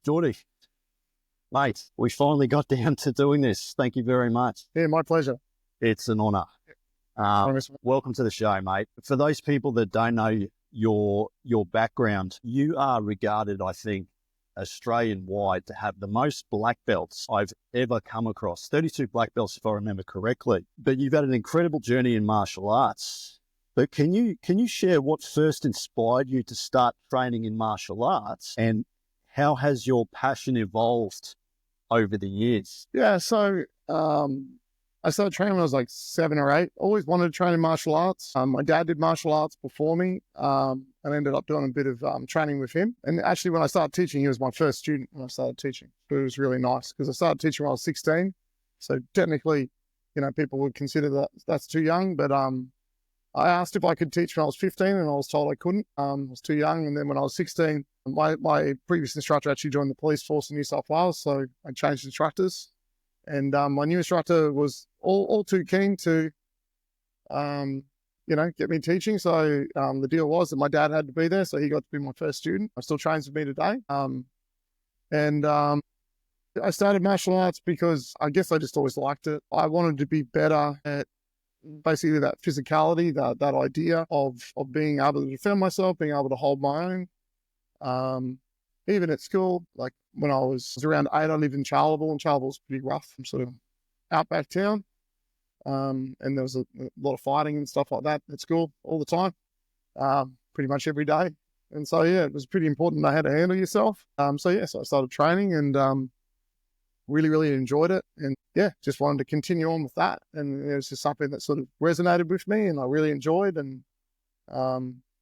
Geordie, mate, we finally got down to doing this. Thank you very much. Yeah, my pleasure. It's an honour. Welcome to the show, mate. For those people that don't know your background, you are regarded, I think, Australian-wide to have the most black belts I've ever come across. 32 black belts, if I remember correctly. But you've had an incredible journey in martial arts. But can you share what first inspired you to start training in martial arts, and how has your passion evolved over the years? Yeah, so I started training when I was like 7 or 8. Always wanted to train in martial arts. My dad did martial arts before me, and ended up doing a bit of training with him. And actually, when I started teaching, he was my first student when I started teaching. But it was really nice because I started teaching when I was 16. So technically, people would consider that's too young. But I asked if I could teach when I was 15, and I was told I couldn't. I was too young. And then when I was 16, my previous instructor actually joined the police force in New South Wales, so I changed instructors. And my new instructor was all too keen to, get me teaching. So the deal was that my dad had to be there, so he got to be my first student. Still trains with me today. I started martial arts because I guess I just always liked it. I wanted to be better at basically that physicality, that idea of being able to defend myself, being able to hold my own. Even at school, like when I was around 8, I lived in Charleville, and Charleville's pretty rough, sort of outback town. And there was a lot of fighting and stuff like that at school all the time, pretty much every day. And so, yeah, it was pretty important to know how to handle yourself. So I started training and really, really enjoyed it. And yeah, just wanted to continue on with that. And it was just something that sort of resonated with me and I really enjoyed. And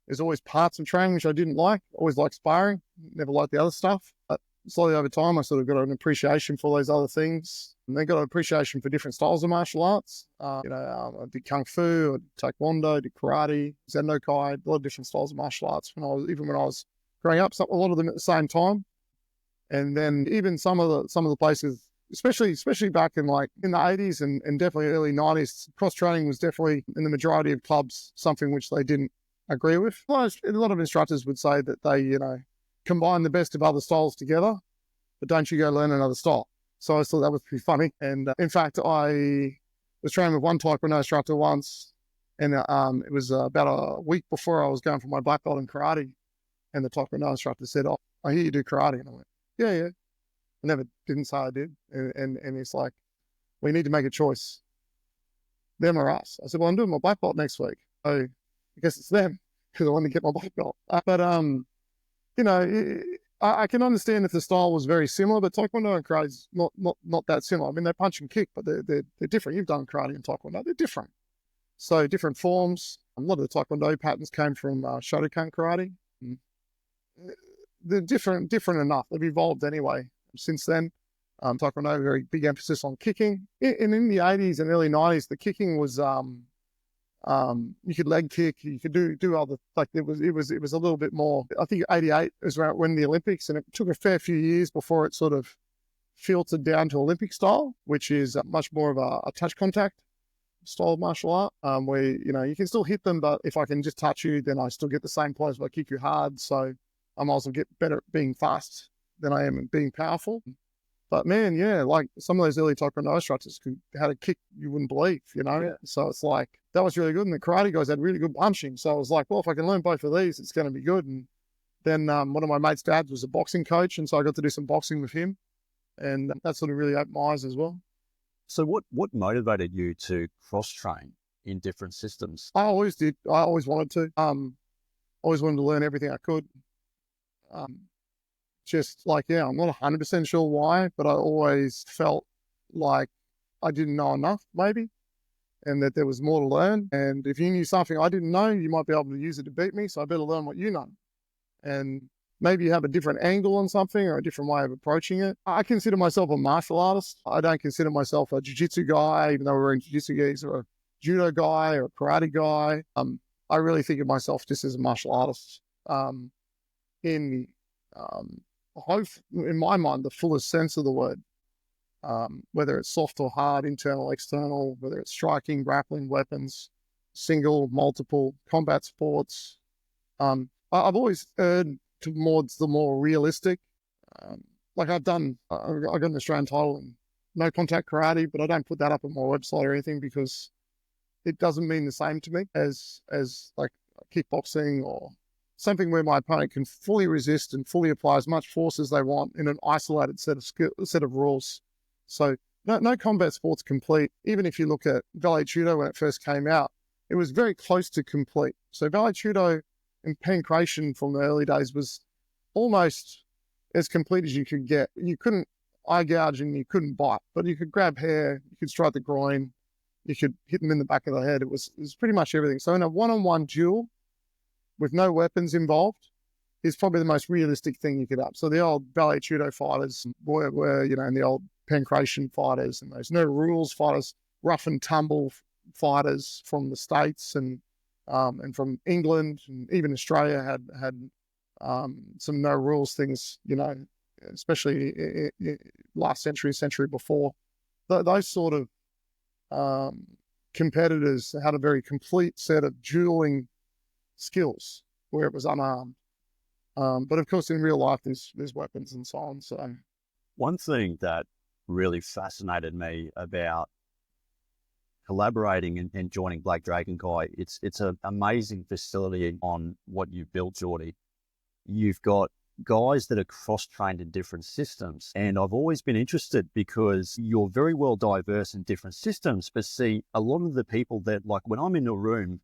there's always parts of training which I didn't like. Always liked sparring, never liked the other stuff. But slowly over time, I sort of got an appreciation for those other things. And then got an appreciation for different styles of martial arts. I did Kung Fu, I did Taekwondo, I did Karate, Zendokai, a lot of different styles of martial arts when I was growing up, a lot of them at the same time. And then even some of the places, especially back in the 80s and definitely early 90s, cross-training was definitely, in the majority of clubs, something which they didn't agree with. A lot of instructors would say that they, combine the best of other styles together, but don't you go learn another style. So I thought that was pretty funny. And in fact, I was training with one Taekwondo instructor once, and it was about a week before I was going for my black belt in karate. And the Taekwondo instructor said, "Oh, I hear you do karate." And I went, yeah. I didn't say I did. And he's like, "We need to make a choice. Them or us." I said, "Well, I'm doing my black belt next week. So I guess it's them because I want to get my black belt." I can understand if the style was very similar, but Taekwondo and karate is not that similar. I mean, they punch and kick, but they're different. You've done karate and Taekwondo, they're different. So different forms. A lot of the Taekwondo patterns came from Shotokan karate. They're different enough. They've evolved anyway since then. Taekwondo, very big emphasis on kicking. In the 80s and early 90s, the kicking was you could leg kick, you could do other, it was a little bit more. I think 88 was around when the Olympics, and it took a fair few years before it sort of filtered down to Olympic style, which is much more of a touch contact style of martial art, where you can still hit them, but if I can just touch you, then I still get the same points if I kick you hard. So I might as well get better at being fast than I am at being powerful. But man, yeah, like some of those early Taekwondo instructors had a kick you wouldn't believe, Yeah. So it's like, that was really good. And the karate guys had really good punching. So I was like, well, if I can learn both of these, it's going to be good. And then one of my mates' dads was a boxing coach. And so I got to do some boxing with him. And that sort of really opened my eyes as well. So what motivated you to cross-train in different systems? I always did. I always wanted to. Always wanted to learn everything I could. I'm not 100% sure why, but I always felt like I didn't know enough, maybe, and that there was more to learn. And if you knew something I didn't know, you might be able to use it to beat me. So I better learn what you know. And maybe you have a different angle on something or a different way of approaching it. I consider myself a martial artist. I don't consider myself a jiu-jitsu guy, even though we're in jiu-jitsu gigs, or a judo guy or a karate guy. I really think of myself just as a martial artist. In my mind, the fullest sense of the word, whether it's soft or hard, internal, external, whether it's striking, grappling, weapons, single, multiple, combat sports. I've always erred towards the more realistic, like I got an Australian title in no contact karate, but I don't put that up on my website or anything because it doesn't mean the same to me as like kickboxing or something where my opponent can fully resist and fully apply as much force as they want in an isolated set of rules. So no combat sport's complete. Even if you look at Ballet Judo when it first came out, it was very close to complete. So Ballet Judo and pancration from the early days was almost as complete as you could get. You couldn't eye gouge and you couldn't bite, but you could grab hair, you could strike the groin, you could hit them in the back of the head. It was pretty much everything. So in a one-on-one duel with no weapons involved is probably the most realistic thing you could have. So the old Ballet Judo fighters were and the old pancration fighters and those no rules fighters, rough and tumble fighters from the States and from England and even Australia had some no rules things, especially last century before. Those sort of competitors had a very complete set of dueling skills where it was unarmed. But of course, in real life, there's weapons and so on. So one thing that really fascinated me about collaborating and joining Black Dragon Kai, it's an amazing facility on what you've built, Geordie. You've got guys that are cross-trained in different systems. And I've always been interested because you're very well diverse in different systems. But see, a lot of the people that, like when I'm in a room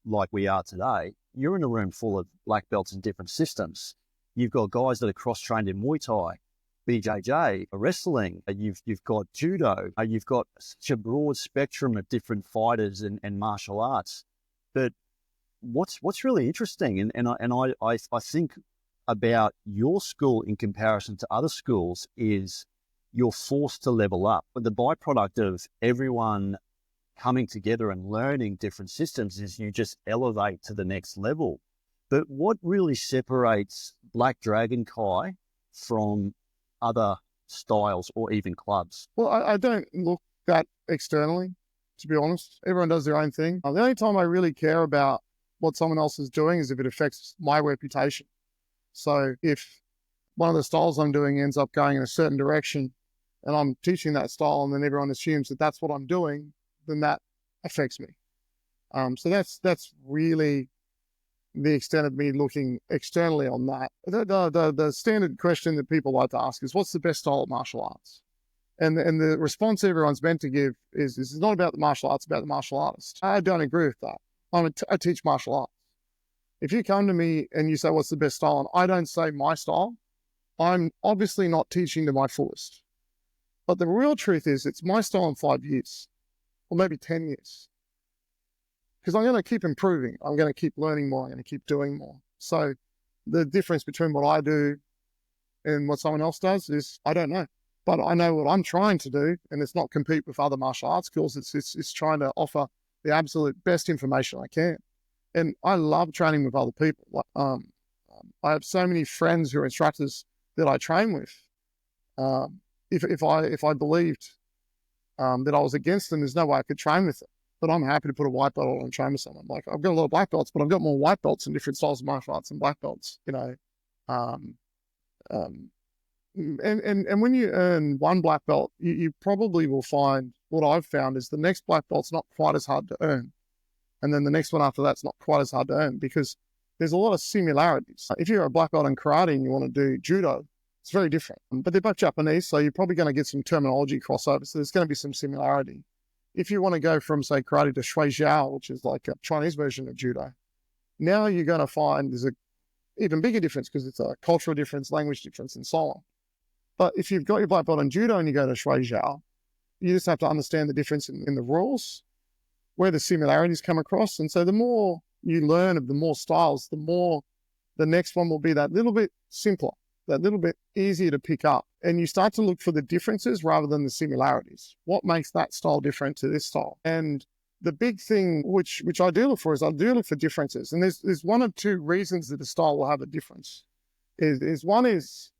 like we are today, you're in a room full of black belts in different systems. You've got guys that are cross-trained in Muay Thai, BJJ, wrestling, you've got judo, you've got such a broad spectrum of different fighters and martial arts. But what's really interesting, and I think about your school in comparison to other schools is you're forced to level up. But the byproduct of everyone coming together and learning different systems is you just elevate to the next level. But what really separates Black Dragon Kai from other styles or even clubs? Well, I don't look that externally, to be honest. Everyone does their own thing. The only time I really care about what someone else is doing is if it affects my reputation. So if one of the styles I'm doing ends up going in a certain direction and I'm teaching that style and then everyone assumes that that's what I'm doing, then that affects me. So that's really the extent of me looking externally on that. The standard question that people like to ask is, what's the best style of martial arts? And the response everyone's meant to give is it's not about the martial arts, it's about the martial artist. I don't agree with that. I teach martial arts. If you come to me and you say, what's the best style? And I don't say my style, I'm obviously not teaching to my fullest. But the real truth is it's my style in 5 years, or maybe 10 years. Because I'm going to keep improving. I'm going to keep learning more. I'm going to keep doing more. So the difference between what I do and what someone else does is I don't know. But I know what I'm trying to do, and it's not compete with other martial arts schools. It's trying to offer the absolute best information I can. And I love training with other people. I have so many friends who are instructors that I train with. If I believed that I was against them, there's no way I could train with them. But I'm happy to put a white belt on and train with someone. Like I've got a lot of black belts, but I've got more white belts in different styles of martial arts and black belts. And when you earn one black belt, you probably will find what I've found is the next black belt's not quite as hard to earn. And then the next one after that's not quite as hard to earn because there's a lot of similarities. If you're a black belt in karate and you want to do judo, it's very different. But they're both Japanese, so you're probably going to get some terminology crossover. So there's going to be some similarity. If you want to go from, say, karate to shui jiao, which is like a Chinese version of judo, now you're going to find there's an even bigger difference because it's a cultural difference, language difference, and so on. But if you've got your black belt in judo and you go to shui jiao, you just have to understand the difference in the rules, where the similarities come across. And so the more you learn of the more styles, the more the next one will be that little bit simpler, that little bit easier to pick up. And you start to look for the differences rather than the similarities. What makes that style different to this style? And the big thing which I do look for is I do look for differences. And there's one of two reasons that a style will have a difference. One is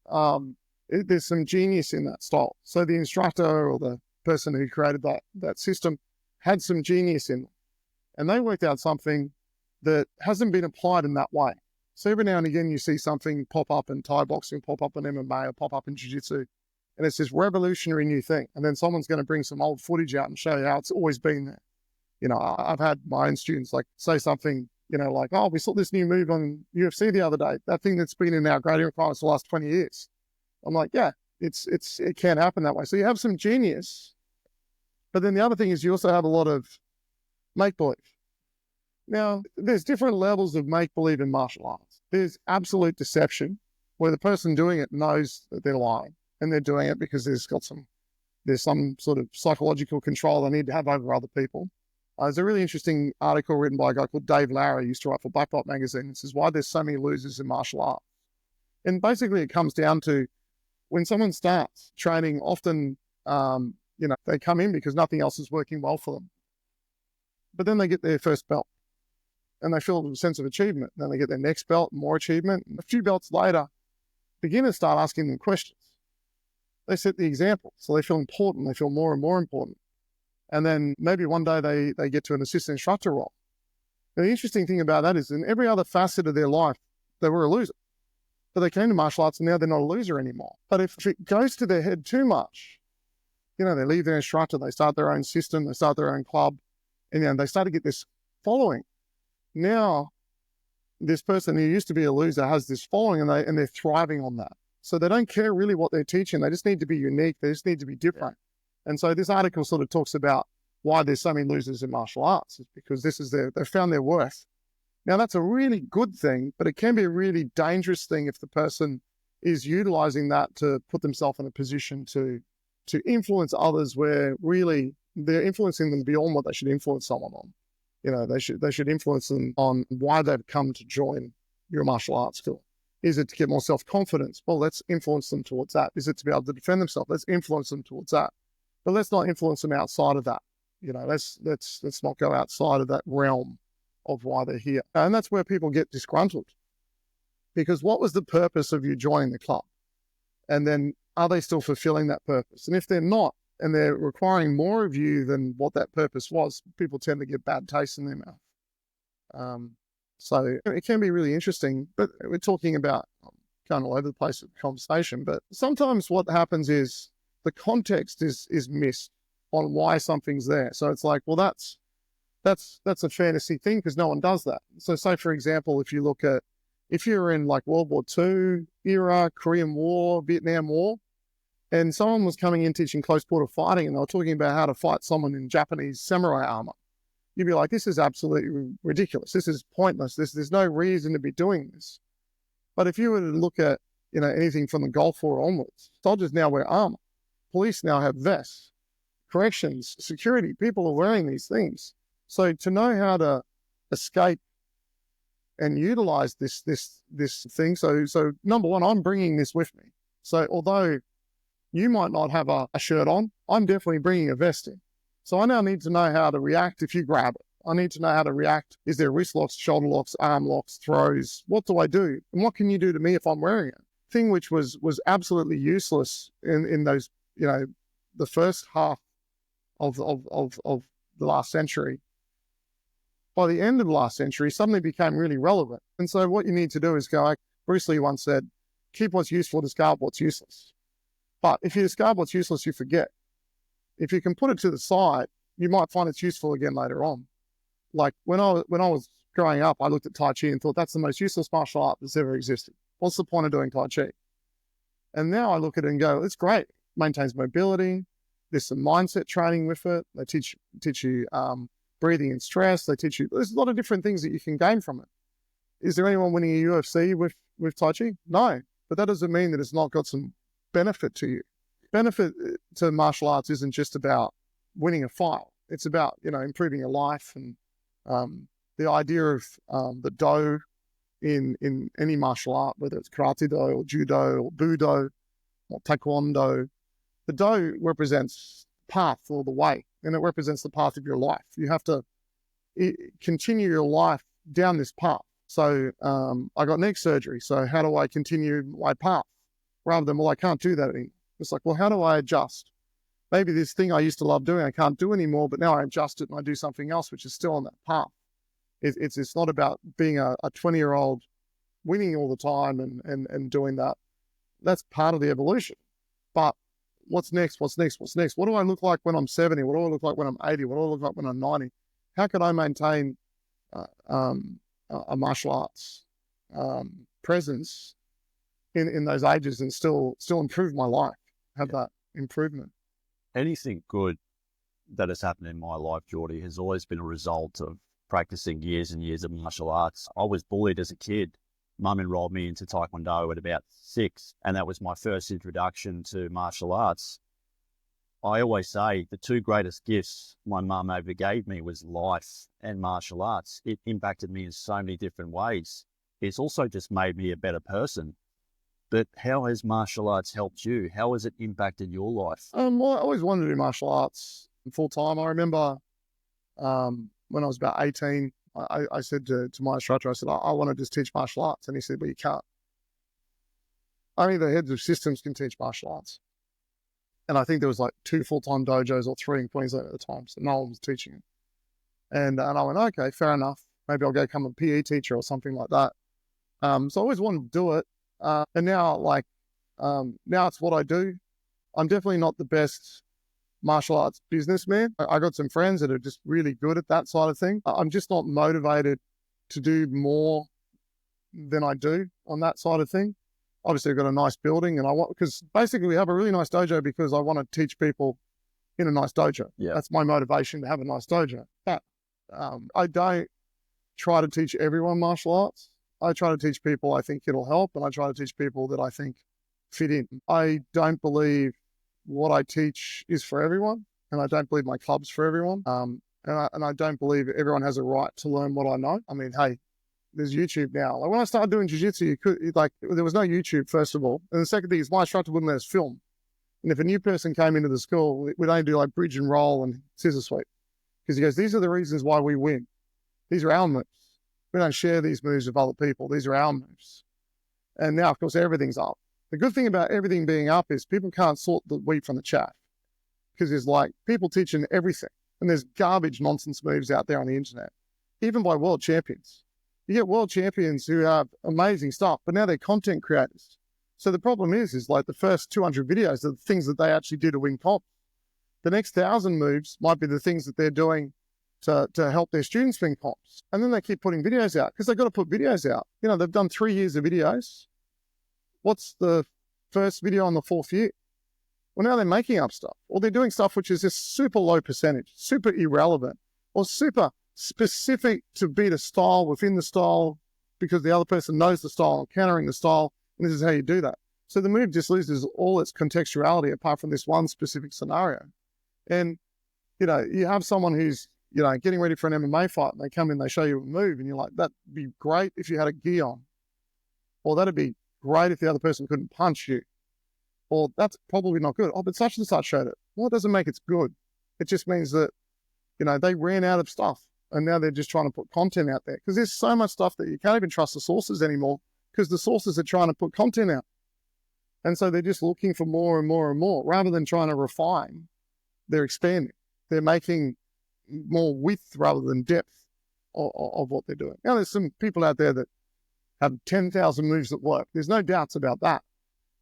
there's some genius in that style. So the instructor or the person who created that system had some genius in them. And they worked out something that hasn't been applied in that way. So every now and again, you see something pop up in Thai boxing, pop up in MMA, or pop up in jiu-jitsu, and it's this revolutionary new thing. And then someone's going to bring some old footage out and show you how it's always been there. You know, I've had my own students like say something, you know, like, oh, we saw this new move on UFC the other day, that thing that's been in our grading requirements the last 20 years. I'm like, yeah, it can't happen that way. So you have some genius, but then the other thing is you also have a lot of make-believe. Now, there's different levels of make-believe in martial arts. There's absolute deception, where the person doing it knows that they're lying, and they're doing it because there's some sort of psychological control they need to have over other people. There's a really interesting article written by a guy called Dave Lowry, who used to write for Black Belt magazine. It says why there's so many losers in martial arts. And basically it comes down to when someone starts training, often, they come in because nothing else is working well for them. But then they get their first belt and they feel a sense of achievement. Then they get their next belt, more achievement. And a few belts later, beginners start asking them questions. They set the example. So they feel important. They feel more and more important. And then maybe one day they get to an assistant instructor role. And the interesting thing about that is in every other facet of their life, they were a loser. But they came to martial arts and now they're not a loser anymore. But if it goes to their head too much, you know, they leave their instructor, they start their own system, they start their own club, and they start to get this following. Now, this person who used to be a loser has this following and they're thriving on that. So they don't care really what they're teaching. They just need to be unique. They just need to be different. And so this article sort of talks about why there's so many losers in martial arts. It's because they've found their worth. Now, that's a really good thing, but it can be a really dangerous thing if the person is utilizing that to put themselves in a position to influence others where really they're influencing them beyond what they should influence someone on. You know, they should influence them on why they've come to join your martial arts school. Is it to get more self-confidence? Well, let's influence them towards that. Is it to be able to defend themselves? Let's influence them towards that. But let's not influence them outside of that. You know, let's not go outside of that realm of why they're here. And that's where people get disgruntled. Because what was the purpose of you joining the club? And then are they still fulfilling that purpose? And if they're not, and they're requiring more of you than what that purpose was, people tend to get bad taste in their mouth. So it can be really interesting, but we're talking about going all over the place with the conversation. But sometimes what happens is the context is missed on why something's there. So it's like, well, that's a fantasy thing because no one does that. So say, for example, if you're in like World War II era, Korean War, Vietnam War, and someone was coming in teaching close quarter fighting and they were talking about how to fight someone in Japanese samurai armor, you'd be like, this is absolutely ridiculous. This is pointless. There's no reason to be doing this. But if you were to look at, you know, anything from the Gulf War onwards, soldiers now wear armor. Police now have vests. Corrections, security, people are wearing these things. So to know how to escape and utilize this thing. So number one, I'm bringing this with me. So although you might not have a shirt on, I'm definitely bringing a vest in. So I now need to know how to react if you grab it. I need to know how to react. Is there wrist locks, shoulder locks, arm locks, throws? What do I do? And what can you do to me if I'm wearing it? Thing which was absolutely useless in those, you know, the first half of the last century. By the end of the last century, suddenly became really relevant. And so what you need to do is go, like Bruce Lee once said, keep what's useful, discard what's useless. But if you discard what's useless, you forget. If you can put it to the side, you might find it's useful again later on. Like when I was growing up, I looked at Tai Chi and thought that's the most useless martial art that's ever existed. What's the point of doing Tai Chi? And now I look at it and go, it's great. Maintains mobility. There's some mindset training with it. They teach you breathing and stress. They teach you, there's a lot of different things that you can gain from it. Is there anyone winning a UFC with Tai Chi? No, but that doesn't mean that it's not got some benefit to you. Benefit to martial arts isn't just about winning a fight. It's about, you know, improving your life. And the idea of the do in any martial art, whether it's karate do or judo or budo or taekwondo, the do represents path or the way, and it represents the path of your life. You have to continue your life down this path. So I got neck surgery. So how do I continue my path? Rather than, well, I can't do that anymore. It's like, well, how do I adjust? Maybe this thing I used to love doing, I can't do anymore, but now I adjust it and I do something else, which is still on that path. It's not about being a 20-year-old winning all the time and doing that. That's part of the evolution. But what's next? What's next? What's next? What do I look like when I'm 70? What do I look like when I'm 80? What do I look like when I'm 90? How can I maintain a martial arts presence in those ages and still improve my life, have that improvement? Anything good that has happened in my life, Geordie, has always been a result of practicing years and years of martial arts. I was bullied as a kid. Mum enrolled me into Taekwondo at about 6, and that was my first introduction to martial arts. I always say the two greatest gifts my mum ever gave me was life and martial arts. It impacted me in so many different ways. It's also just made me a better person. But how has martial arts helped you? How has it impacted your life? Well, I always wanted to do martial arts full time. I remember when I was about 18, I said to my instructor, I said, I want to just teach martial arts. And he said, well, you can't. Only the heads of systems can teach martial arts. And I think there was like 2 full-time dojos or 3 in Queensland at the time. So no one was teaching it. And I went, okay, fair enough. Maybe I'll go become a PE teacher or something like that. So I always wanted to do it. And now, now it's what I do. I'm definitely not the best martial arts businessman. I got some friends that are just really good at that side of thing. I'm just not motivated to do more than I do on that side of thing. Obviously, I've got a nice building, and because basically we have a really nice dojo because I want to teach people in a nice dojo. Yeah. That's my motivation, to have a nice dojo. But I don't try to teach everyone martial arts. I try to teach people I think it'll help, and I try to teach people that I think fit in. I don't believe what I teach is for everyone, and I don't believe my club's for everyone. And I don't believe everyone has a right to learn what I know. I mean, hey, there's YouTube now. Like when I started doing jiu-jitsu, there was no YouTube, first of all. And the second thing is my instructor wouldn't let us film. And if a new person came into the school, we'd only do like bridge and roll and scissor sweep. Because he goes, these are the reasons why we win. These are our moves. We don't share these moves with other people. These are our moves. And now, of course, everything's up. The good thing about everything being up is people can't sort the wheat from the chaff. Because there's like people teaching everything. And there's garbage nonsense moves out there on the internet, even by world champions. You get world champions who have amazing stuff, but now they're content creators. So the problem is like the first 200 videos are the things that they actually do to win comp. The next 1,000 moves might be the things that they're doing to help their students win comps. And then they keep putting videos out because they've got to put videos out. You know, they've done 3 years of videos. What's the first video on the 4th year? Well, now they're making up stuff, or they're doing stuff which is just super low percentage, super irrelevant, or super specific to beat a style within the style because the other person knows the style, countering the style, and this is how you do that. So the move just loses all its contextuality apart from this one specific scenario. And, you know, you have someone who's, you know, getting ready for an MMA fight, and they come in, they show you a move, and you're like, that'd be great if you had a gi on. Or that'd be great if the other person couldn't punch you. Or that's probably not good. Oh, but such and such showed it. Well, it doesn't make it good. It just means that, you know, they ran out of stuff. And now they're just trying to put content out there. Because there's so much stuff that you can't even trust the sources anymore because the sources are trying to put content out. And so they're just looking for more and more and more. Rather than trying to refine, they're expanding. They're making more width rather than depth of what they're doing. Now, there's some people out there that have 10,000 moves that work. There's no doubts about that.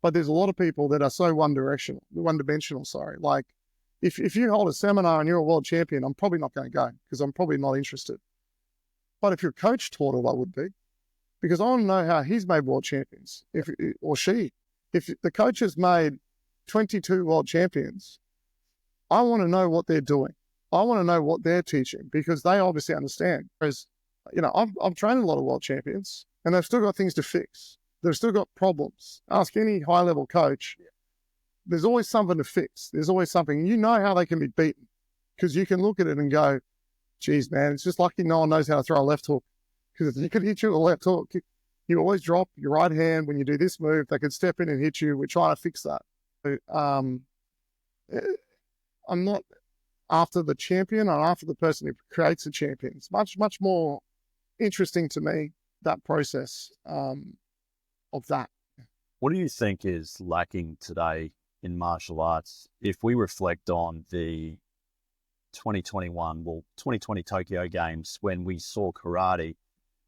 But there's a lot of people that are so one-dimensional, sorry. Like, if you hold a seminar and you're a world champion, I'm probably not going to go because I'm probably not interested. But if your coach taught it, I would be, because I want to know how he's made world champions, or she. If the coach has made 22 world champions, I want to know what they're doing. I want to know what they're teaching because they obviously understand. Whereas, you know, I've trained a lot of world champions and they've still got things to fix. They've still got problems. Ask any high-level coach. There's always something to fix. There's always something. You know how they can be beaten because you can look at it and go, geez, man, it's just lucky no one knows how to throw a left hook because if you could hit you with a left hook, you always drop your right hand when you do this move. They could step in and hit you. We're trying to fix that. I'm not after the champion. I'm after the person who creates the champion. It's much, much more interesting to me, that process of that. What do you think is lacking today in martial arts? If we reflect on the 2020 Tokyo Games, when we saw karate,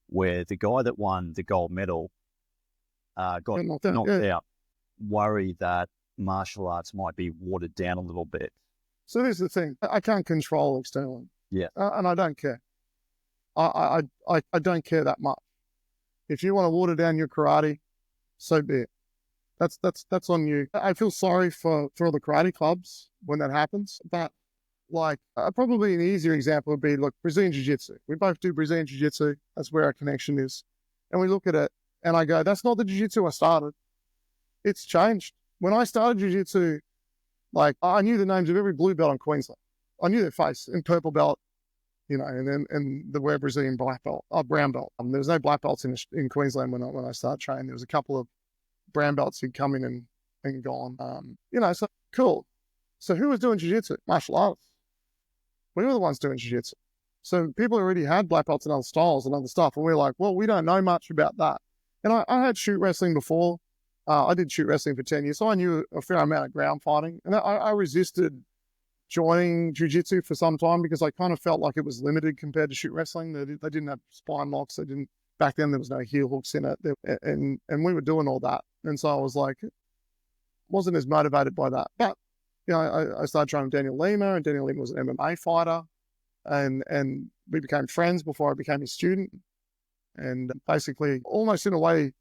where the guy that won the gold medal got knocked out. knocked Yeah. out, worry that martial arts might be watered down a little bit? So this is the thing. I can't control externally. Yeah. And I don't care. I don't care that much. If you want to water down your karate, so be it. That's on you. I feel sorry for all the karate clubs when that happens. But like probably an easier example would be, look, Brazilian Jiu-Jitsu. We both do Brazilian Jiu-Jitsu. That's where our connection is. And we look at it and I go, that's not the Jiu-Jitsu I started. It's changed. When I started Jiu-Jitsu, like I knew the names of every blue belt in Queensland. I knew their face in purple belt, you know, and the were Brazilian black belt, brown belt. There was no black belts in Queensland when I started training. There was a couple of brown belts who'd come in and gone. You know, so cool. So who was doing jiu-jitsu? Martial arts. We were the ones doing jiu-jitsu. So people already had black belts and other styles and other stuff. And we were like, well, we don't know much about that. And I had shoot wrestling before. I did shoot wrestling for 10 years. So I knew a fair amount of ground fighting. And I resisted joining jiu-jitsu for some time because I kind of felt like it was limited compared to shoot wrestling. They didn't have spine locks. Back then there was no heel hooks in it. And we were doing all that. And so I was like, wasn't as motivated by that. But, you know, I started training with Daniel Lima, and Daniel Lima was an MMA fighter. And we became friends before I became his student. And basically, almost in a way,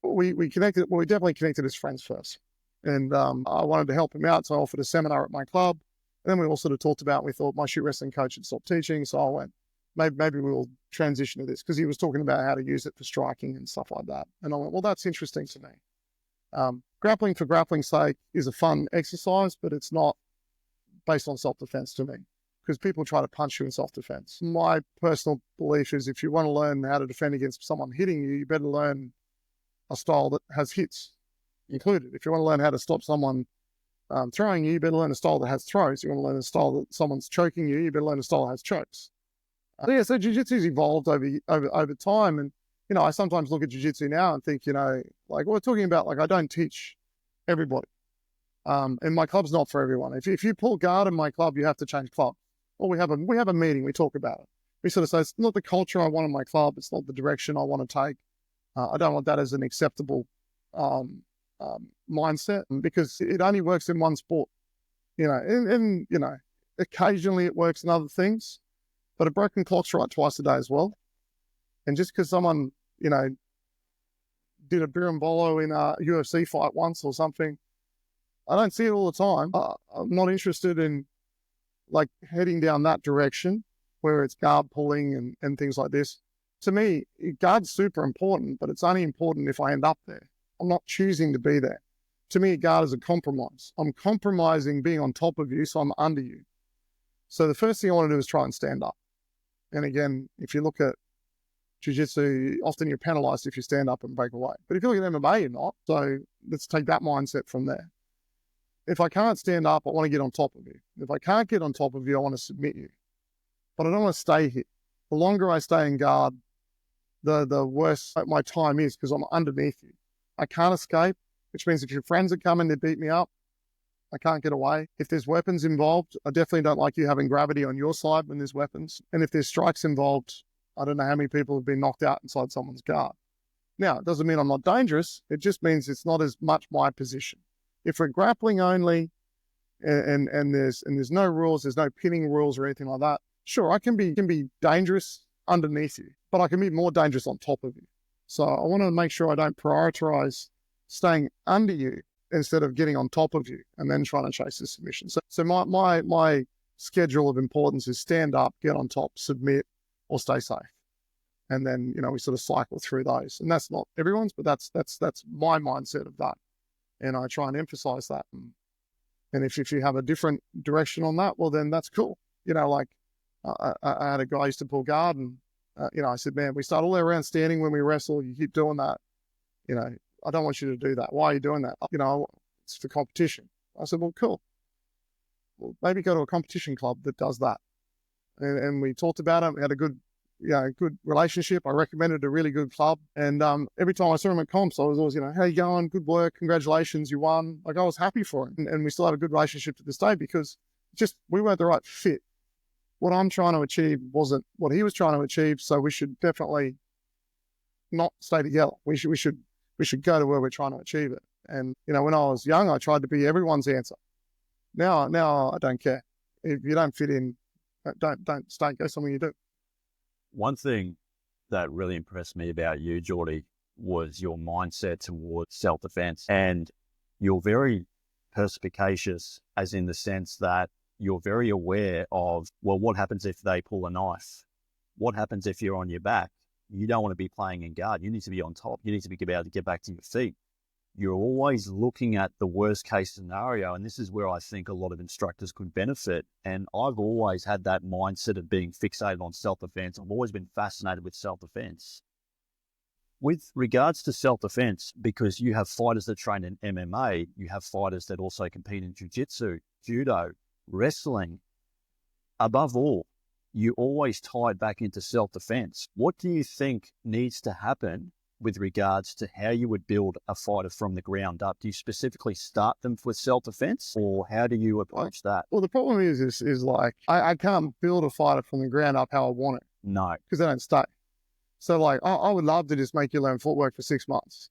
we connected. Well, we definitely connected as friends first. And I wanted to help him out, so I offered a seminar at my club. And then we all sort of talked about, we thought my shoot wrestling coach had stopped teaching, so I went, maybe we'll transition to this, because he was talking about how to use it for striking and stuff like that. And I went, well, that's interesting to me. Grappling for grappling's sake is a fun exercise, but it's not based on self-defense to me, because people try to punch you in self-defense. My personal belief is if you want to learn how to defend against someone hitting you, you better learn a style that has hits included. If you want to learn how to stop someone throwing you, you better learn a style that has throws. You want to learn a style that someone's choking you, you better learn a style that has chokes. So jiu-jitsu's evolved over time. And, you know, I sometimes look at jiu-jitsu now and think, you know, like we're talking about, like I don't teach everybody. And my club's not for everyone. If you pull guard in my club, you have to change club. Or we have a meeting, we talk about it. We sort of say, it's not the culture I want in my club, it's not the direction I want to take. I don't want that as an acceptable mindset, because it only works in one sport, you know, and you know, occasionally it works in other things, but a broken clock's right twice a day as well. And just because someone, you know, did a birimbolo in a UFC fight once or something, I don't see it all the time. I'm not interested in like heading down that direction where it's guard pulling and things like this. To me, guard's super important, but it's only important if I end up there. I'm not choosing to be there. To me, guard is a compromise. I'm compromising being on top of you, so I'm under you. So the first thing I want to do is try and stand up. And again, if you look at jiu-jitsu, often you're penalized if you stand up and break away. But if you look at MMA, you're not. So let's take that mindset from there. If I can't stand up, I want to get on top of you. If I can't get on top of you, I want to submit you. But I don't want to stay here. The longer I stay in guard, the worse my time is, because I'm underneath you. I can't escape, which means if your friends are coming to beat me up, I can't get away. If there's weapons involved, I definitely don't like you having gravity on your side when there's weapons. And if there's strikes involved, I don't know how many people have been knocked out inside someone's guard. Now, it doesn't mean I'm not dangerous. It just means it's not as much my position. If we're grappling only and there's no rules, there's no pinning rules or anything like that, sure, I can be dangerous underneath you, but I can be more dangerous on top of you. So I want to make sure I don't prioritize staying under you instead of getting on top of you and then trying to chase the submission. So my schedule of importance is stand up, get on top, submit, or stay safe. And then, you know, we sort of cycle through those. And that's not everyone's, but that's my mindset of that. And I try and emphasize that. And if you have a different direction on that, well, then that's cool. You know, like I had a guy who used to pull guard, and, you know, I said, man, we start all the way around standing when we wrestle. You keep doing that. You know, I don't want you to do that. Why are you doing that? You know, it's for competition. I said, well, cool. Well, maybe go to a competition club that does that. And we talked about it. We had a good relationship. I recommended a really good club. And every time I saw him at comps, I was always, you know, how you going? Good work. Congratulations. You won. Like, I was happy for him. And we still have a good relationship to this day, because just we weren't the right fit. What I'm trying to achieve wasn't what he was trying to achieve. So we should definitely not stay together. We should We should go to where we're trying to achieve it. And, when I was young, I tried to be everyone's answer. Now I don't care. If you don't fit in, don't stay, go somewhere you do. One thing that really impressed me about you, Geordie, was your mindset towards self-defense. And you're very perspicacious, as in the sense that you're very aware of, well, what happens if they pull a knife? What happens if you're on your back? You don't want to be playing in guard. You need to be on top. You need to be able to get back to your feet. You're always looking at the worst case scenario. And this is where I think a lot of instructors could benefit. And I've always had that mindset of being fixated on self-defense. I've always been fascinated with self-defense. With regards to self-defense, because you have fighters that train in MMA, you have fighters that also compete in jiu-jitsu, judo, wrestling. Above all, you always tie it back into self-defense. What do you think needs to happen with regards to how you would build a fighter from the ground up? Do you specifically start them with self-defense, or how do you approach that? Well, the problem is like, I can't build a fighter from the ground up how I want it. No. Because they don't stay. So like, I would love to just make you learn footwork for 6 months,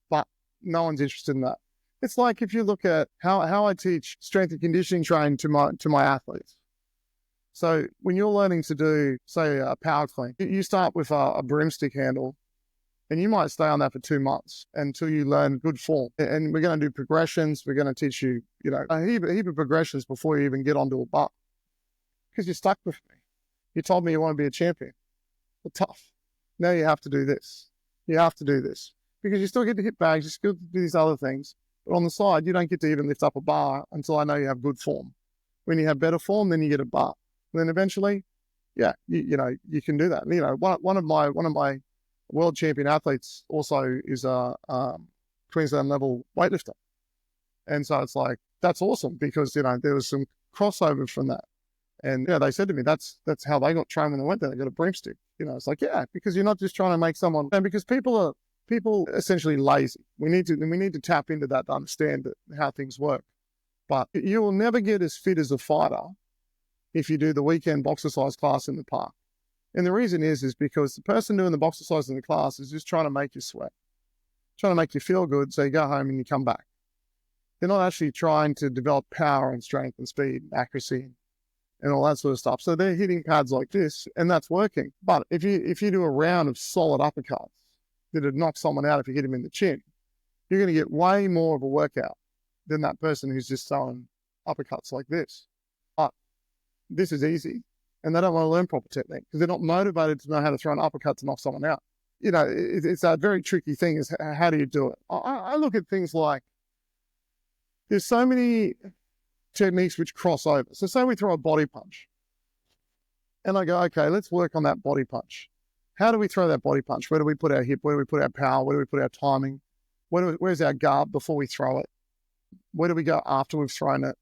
but no one's interested in that. It's like if you look at how I teach strength and conditioning training to my athletes. So when you're learning to do, say, a power clean, you start with a broomstick handle, and you might stay on that for 2 months until you learn good form. And we're going to do progressions. We're going to teach you, a heap of progressions before you even get onto a bar. Because you're stuck with me. You told me you want to be a champion. Well, tough. Now you have to do this. You have to do this. Because you still get to hit bags. You still get to do these other things. But on the side, you don't get to even lift up a bar until I know you have good form. When you have better form, then you get a bar. And then eventually, you can do that. One of my world champion athletes also is a Queensland level weightlifter. And so it's like, that's awesome because, there was some crossover from that. And, they said to me, that's how they got trained when they went there. They got a broomstick. It's like, yeah, because you're not just trying to make someone, and because people are essentially lazy. We need to tap into that to understand how things work. But you will never get as fit as a fighter if you do the weekend boxercise class in the park. And the reason is because the person doing the boxercise in the class is just trying to make you sweat, trying to make you feel good, so you go home and you come back. They're not actually trying to develop power and strength and speed and accuracy and all that sort of stuff. So they're hitting pads like this, and that's working. But if you do a round of solid uppercuts that'd knock someone out if you hit him in the chin, you're going to get way more of a workout than that person who's just throwing uppercuts like this. But this is easy. And they don't want to learn proper technique because they're not motivated to know how to throw an uppercut to knock someone out. It's a very tricky thing is how do you do it? I look at things like there's so many techniques which cross over. So say we throw a body punch and I go, okay, let's work on that body punch. How do we throw that body punch? Where do we put our hip? Where do we put our power? Where do we put our timing? Where's our guard before we throw it? Where do we go after we've thrown it?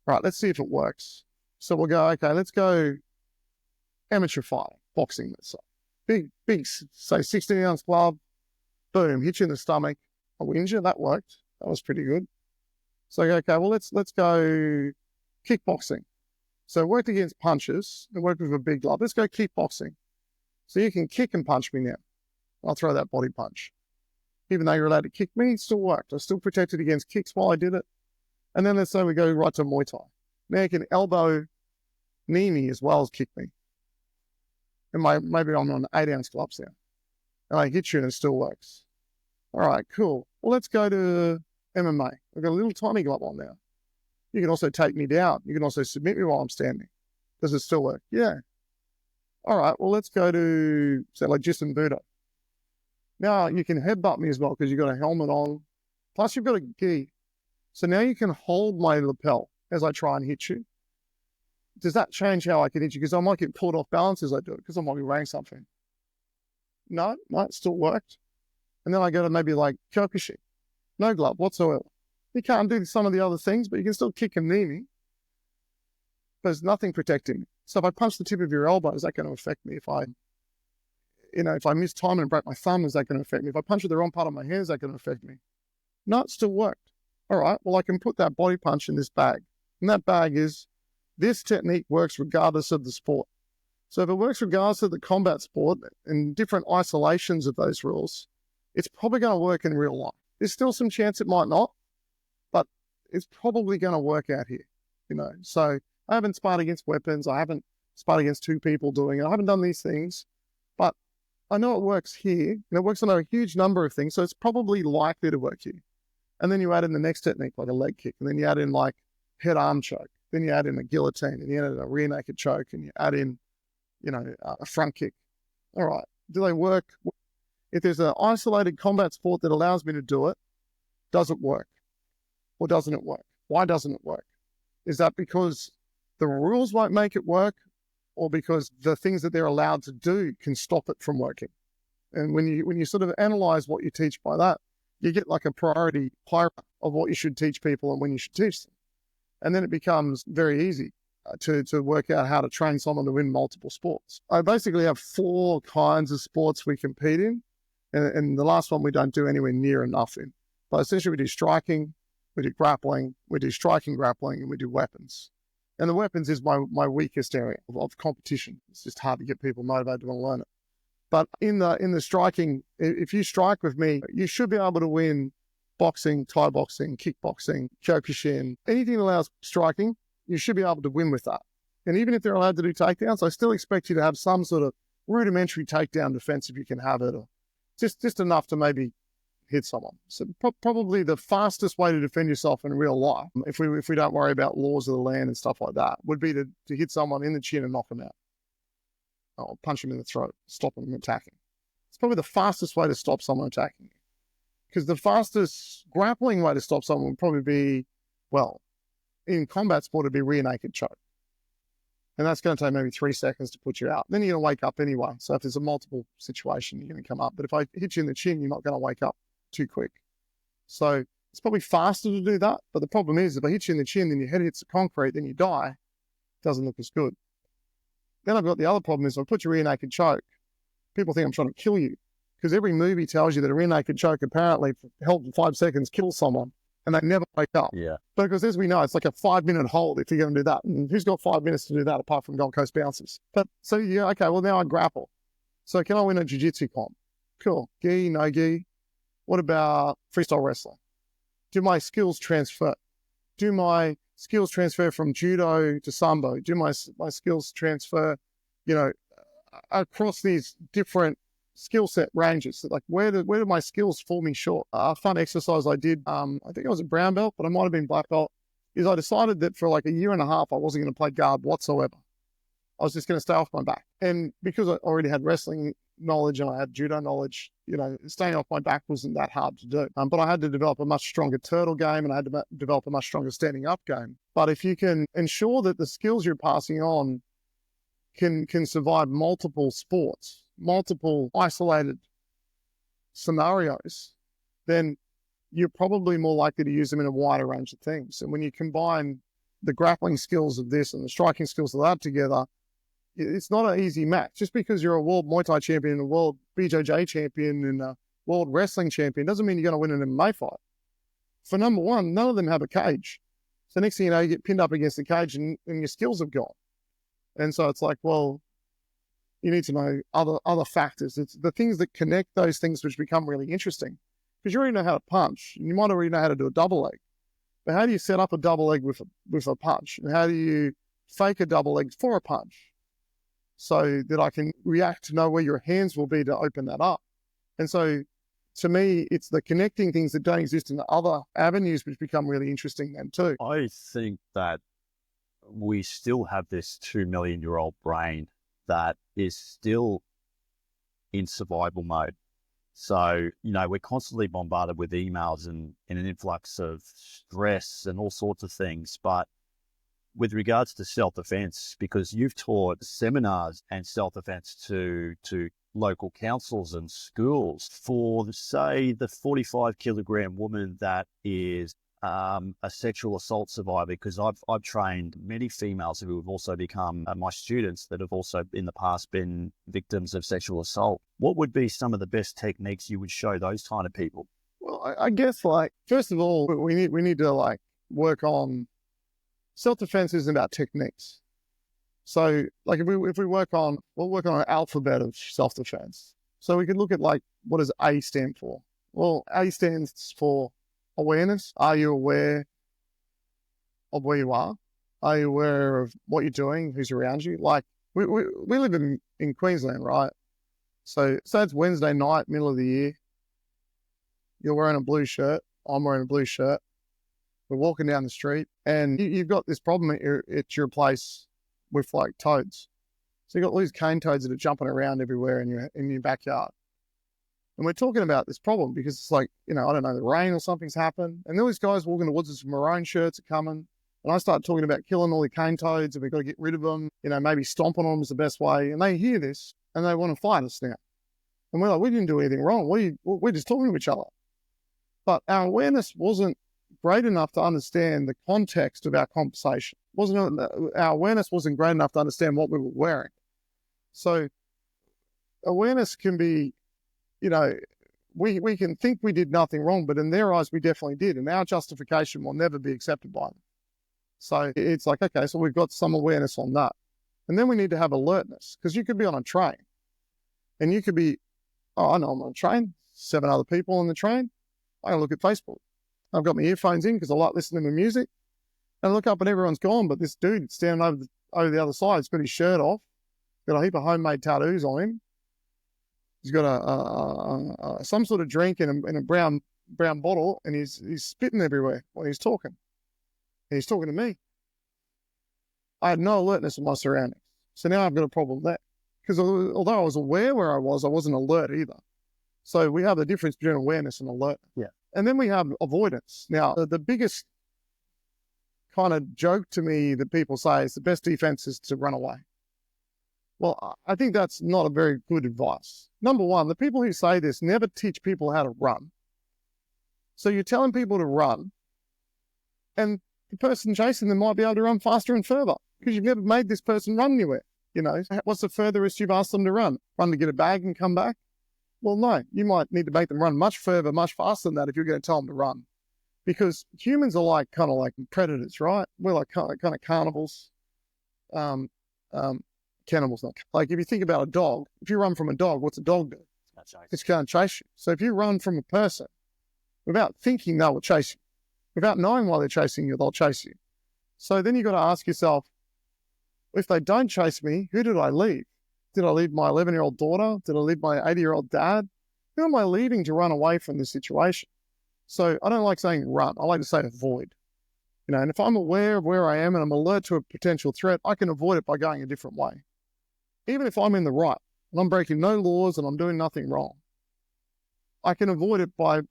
Right, let's see if it works. So we'll go, okay, let's go amateur fighting, boxing, let's say. Big, say 16-ounce glove, boom, hit you in the stomach. I winged you, that worked. That was pretty good. So, okay, well, let's go kickboxing. So worked against punches and worked with a big glove. Let's go kickboxing. So you can kick and punch me now. I'll throw that body punch. Even though you're allowed to kick me, it still worked. I still protected against kicks while I did it. And then let's say we go right to Muay Thai. Now you can elbow knee me as well as kick me. And maybe I'm on 8-ounce gloves now. And I hit you and it still works. All right, cool. Well, let's go to MMA. I've got a little tiny glove on now. You can also take me down. You can also submit me while I'm standing. Does it still work? Yeah. All right, well, let's go to, say, like Jimboomba. Now you can headbutt me as well because you've got a helmet on. Plus you've got a gi. So now you can hold my lapel as I try and hit you. Does that change how I can hit you? Because I might get pulled off balance as I do it because I might be wearing something. No, it still worked. And then I go to maybe like Kyokushin. No glove whatsoever. You can't do some of the other things, but you can still kick and knee me. There's nothing protecting me. So if I punch the tip of your elbow, is that going to affect me? If I miss time and break my thumb, is that going to affect me? If I punch with the wrong part of my hair, is that going to affect me? No, it still worked. All right, well, I can put that body punch in this bag. And that bag is, this technique works regardless of the sport. So if it works regardless of the combat sport and different isolations of those rules, it's probably going to work in real life. There's still some chance it might not, but it's probably going to work out here, So I haven't sparred against weapons. I haven't sparred against two people doing it. I haven't done these things, but I know it works here, and it works on a huge number of things, so it's probably likely to work here. And then you add in the next technique, like a leg kick, and then you add in like head arm choke. Then you add in a guillotine, and you add in a rear naked choke, and you add in, a front kick. All right, do they work? If there's an isolated combat sport that allows me to do it, does it work? Or doesn't it work? Why doesn't it work? Is that because the rules won't make it work, or because the things that they're allowed to do can stop it from working? And when you sort of analyze what you teach by that, you get like a priority hierarchy of what you should teach people and when you should teach them. And then it becomes very easy to work out how to train someone to win multiple sports. I basically have 4 kinds of sports we compete in. And the last one we don't do anywhere near enough in. But essentially we do striking, we do grappling, we do striking, grappling, and we do weapons. And the weapons is my weakest area of competition. It's just hard to get people motivated to want to learn it. But in the striking, if you strike with me, you should be able to win boxing, Thai boxing, kickboxing, Kyokushin, anything that allows striking, you should be able to win with that. And even if they're allowed to do takedowns, I still expect you to have some sort of rudimentary takedown defense if you can have it, or just enough to maybe hit someone. So probably the fastest way to defend yourself in real life, if we don't worry about laws of the land and stuff like that, would be to hit someone in the chin and knock them out. Or punch them in the throat, stop them from attacking. It's probably the fastest way to stop someone attacking you. Because the fastest grappling way to stop someone would probably be, in combat sport, it'd be rear naked choke. And that's going to take maybe 3 seconds to put you out. Then you're going to wake up anyway. So if there's a multiple situation, you're going to come up. But if I hit you in the chin, you're not going to wake up too quick. So it's probably faster to do that. But the problem is, if I hit you in the chin, then your head hits the concrete, then you die. It doesn't look as good. Then I've got the other problem is if I put your rear naked choke, people think I'm trying to kill you. Because every movie tells you that a rear naked choke apparently held for 5 seconds kills someone and they never wake up. Yeah. Because as we know, it's like a 5-minute hold if you're going to do that. And who's got 5 minutes to do that apart from Gold Coast bouncers? But so, okay, well now I grapple. So can I win a jiu-jitsu comp? Cool. Gi, no gi. What about freestyle wrestling? Do my skills transfer? Do my skills transfer from judo to sambo? Do my skills transfer, across these different skill set ranges? So like where do my skills fall me short? A fun exercise I did, I think I was a brown belt, but I might have been black belt, is I decided that for like a year and a half, I wasn't going to play guard whatsoever. I was just going to stay off my back. And because I already had wrestling knowledge and I had judo knowledge, staying off my back wasn't that hard to do. But I had to develop a much stronger turtle game and I had to develop a much stronger standing up game. But if you can ensure that the skills you're passing on can survive multiple sports, multiple isolated scenarios, then you're probably more likely to use them in a wider range of things. And when you combine the grappling skills of this and the striking skills of that together, it's not an easy match. Just because you're a world Muay Thai champion, a world BJJ champion, and a world wrestling champion doesn't mean you're going to win an MMA fight. For number one, none of them have a cage. So next thing you know, you get pinned up against the cage and your skills have gone. And so it's like, well, you need to know other factors. It's the things that connect those things which become really interesting. Because you already know how to punch, and you might already know how to do a double leg. But how do you set up a double leg with a punch? And how do you fake a double leg for a punch? So that I can react to know where your hands will be to open that up. And so to me, it's the connecting things that don't exist in the other avenues which become really interesting then too. I think that we still have this 2 million year old brain that is still in survival mode. So, we're constantly bombarded with emails and an influx of stress and all sorts of things. But with regards to self-defense, because you've taught seminars and self-defense to local councils and schools for, say, the 45 kilogram woman that is a sexual assault survivor, because I've trained many females who have also become my students that have also in the past been victims of sexual assault. What would be some of the best techniques you would show those kind of people? Well, I guess first of all, we need to work on self-defense isn't about techniques. So if we work on, we'll work on an alphabet of self-defense. So we could look at what does A stand for? Well, A stands for awareness. Are you aware of where you are? Are you aware of what you're doing, who's around you? Like, we live in Queensland, right? So it's Wednesday night, middle of the year. You're wearing a blue shirt. I'm wearing a blue shirt. We're walking down the street, and you've got this problem at your place with like toads. So you've got all these cane toads that are jumping around everywhere in your backyard. And we're talking about this problem because it's like, I don't know, the rain or something's happened. And all these guys walking in the woods with some maroon shirts are coming. And I start talking about killing all the cane toads and we've got to get rid of them. Maybe stomping on them is the best way. And they hear this and they want to fight us now. And we're like, we didn't do anything wrong. We're just talking to each other. But our awareness wasn't great enough to understand the context of our conversation. Our awareness wasn't great enough to understand what we were wearing. So awareness can be, we can think we did nothing wrong, but in their eyes, we definitely did. And our justification will never be accepted by them. So it's like, okay, so we've got some awareness on that. And then we need to have alertness, because you could be on a train and you could be, I know I'm on a train, 7 other people on the train. I can look at Facebook. I've got my earphones in because I like listening to music. And I look up and everyone's gone, but this dude standing over the other side, he's got his shirt off, got a heap of homemade tattoos on him. He's got some sort of drink in a brown bottle, and he's spitting everywhere when he's talking. And he's talking to me. I had no alertness of my surroundings. So now I've got a problem there. Because although I was aware where I wasn't alert either. So we have the difference between awareness and alert. Yeah. And then we have avoidance. Now, the biggest kind of joke to me that people say is the best defense is to run away. Well, I think that's not a very good advice. Number one, the people who say this never teach people how to run. So you're telling people to run, and the person chasing them might be able to run faster and further because you've never made this person run anywhere. What's the furthest you've asked them to run? Run to get a bag and come back? Well, no, you might need to make them run much further, much faster than that if you're going to tell them to run. Because humans are kind of like predators, right? We're like kind of carnivals. Cannibals, not like if you think about a dog, if you run from a dog, what's a dog do? It's going to chase you. So if you run from a person without thinking, they will chase you. Without knowing why they're chasing you, they'll chase you. So then you've got to ask yourself, if they don't chase me, who did I leave? Did I leave my 11-year-old daughter? Did I leave my 80-year-old dad? Who am I leaving to run away from this situation? So I don't like saying run. I like to say avoid. And if I'm aware of where I am and I'm alert to a potential threat, I can avoid it by going a different way. Even if I'm in the right and I'm breaking no laws and I'm doing nothing wrong, I can avoid it by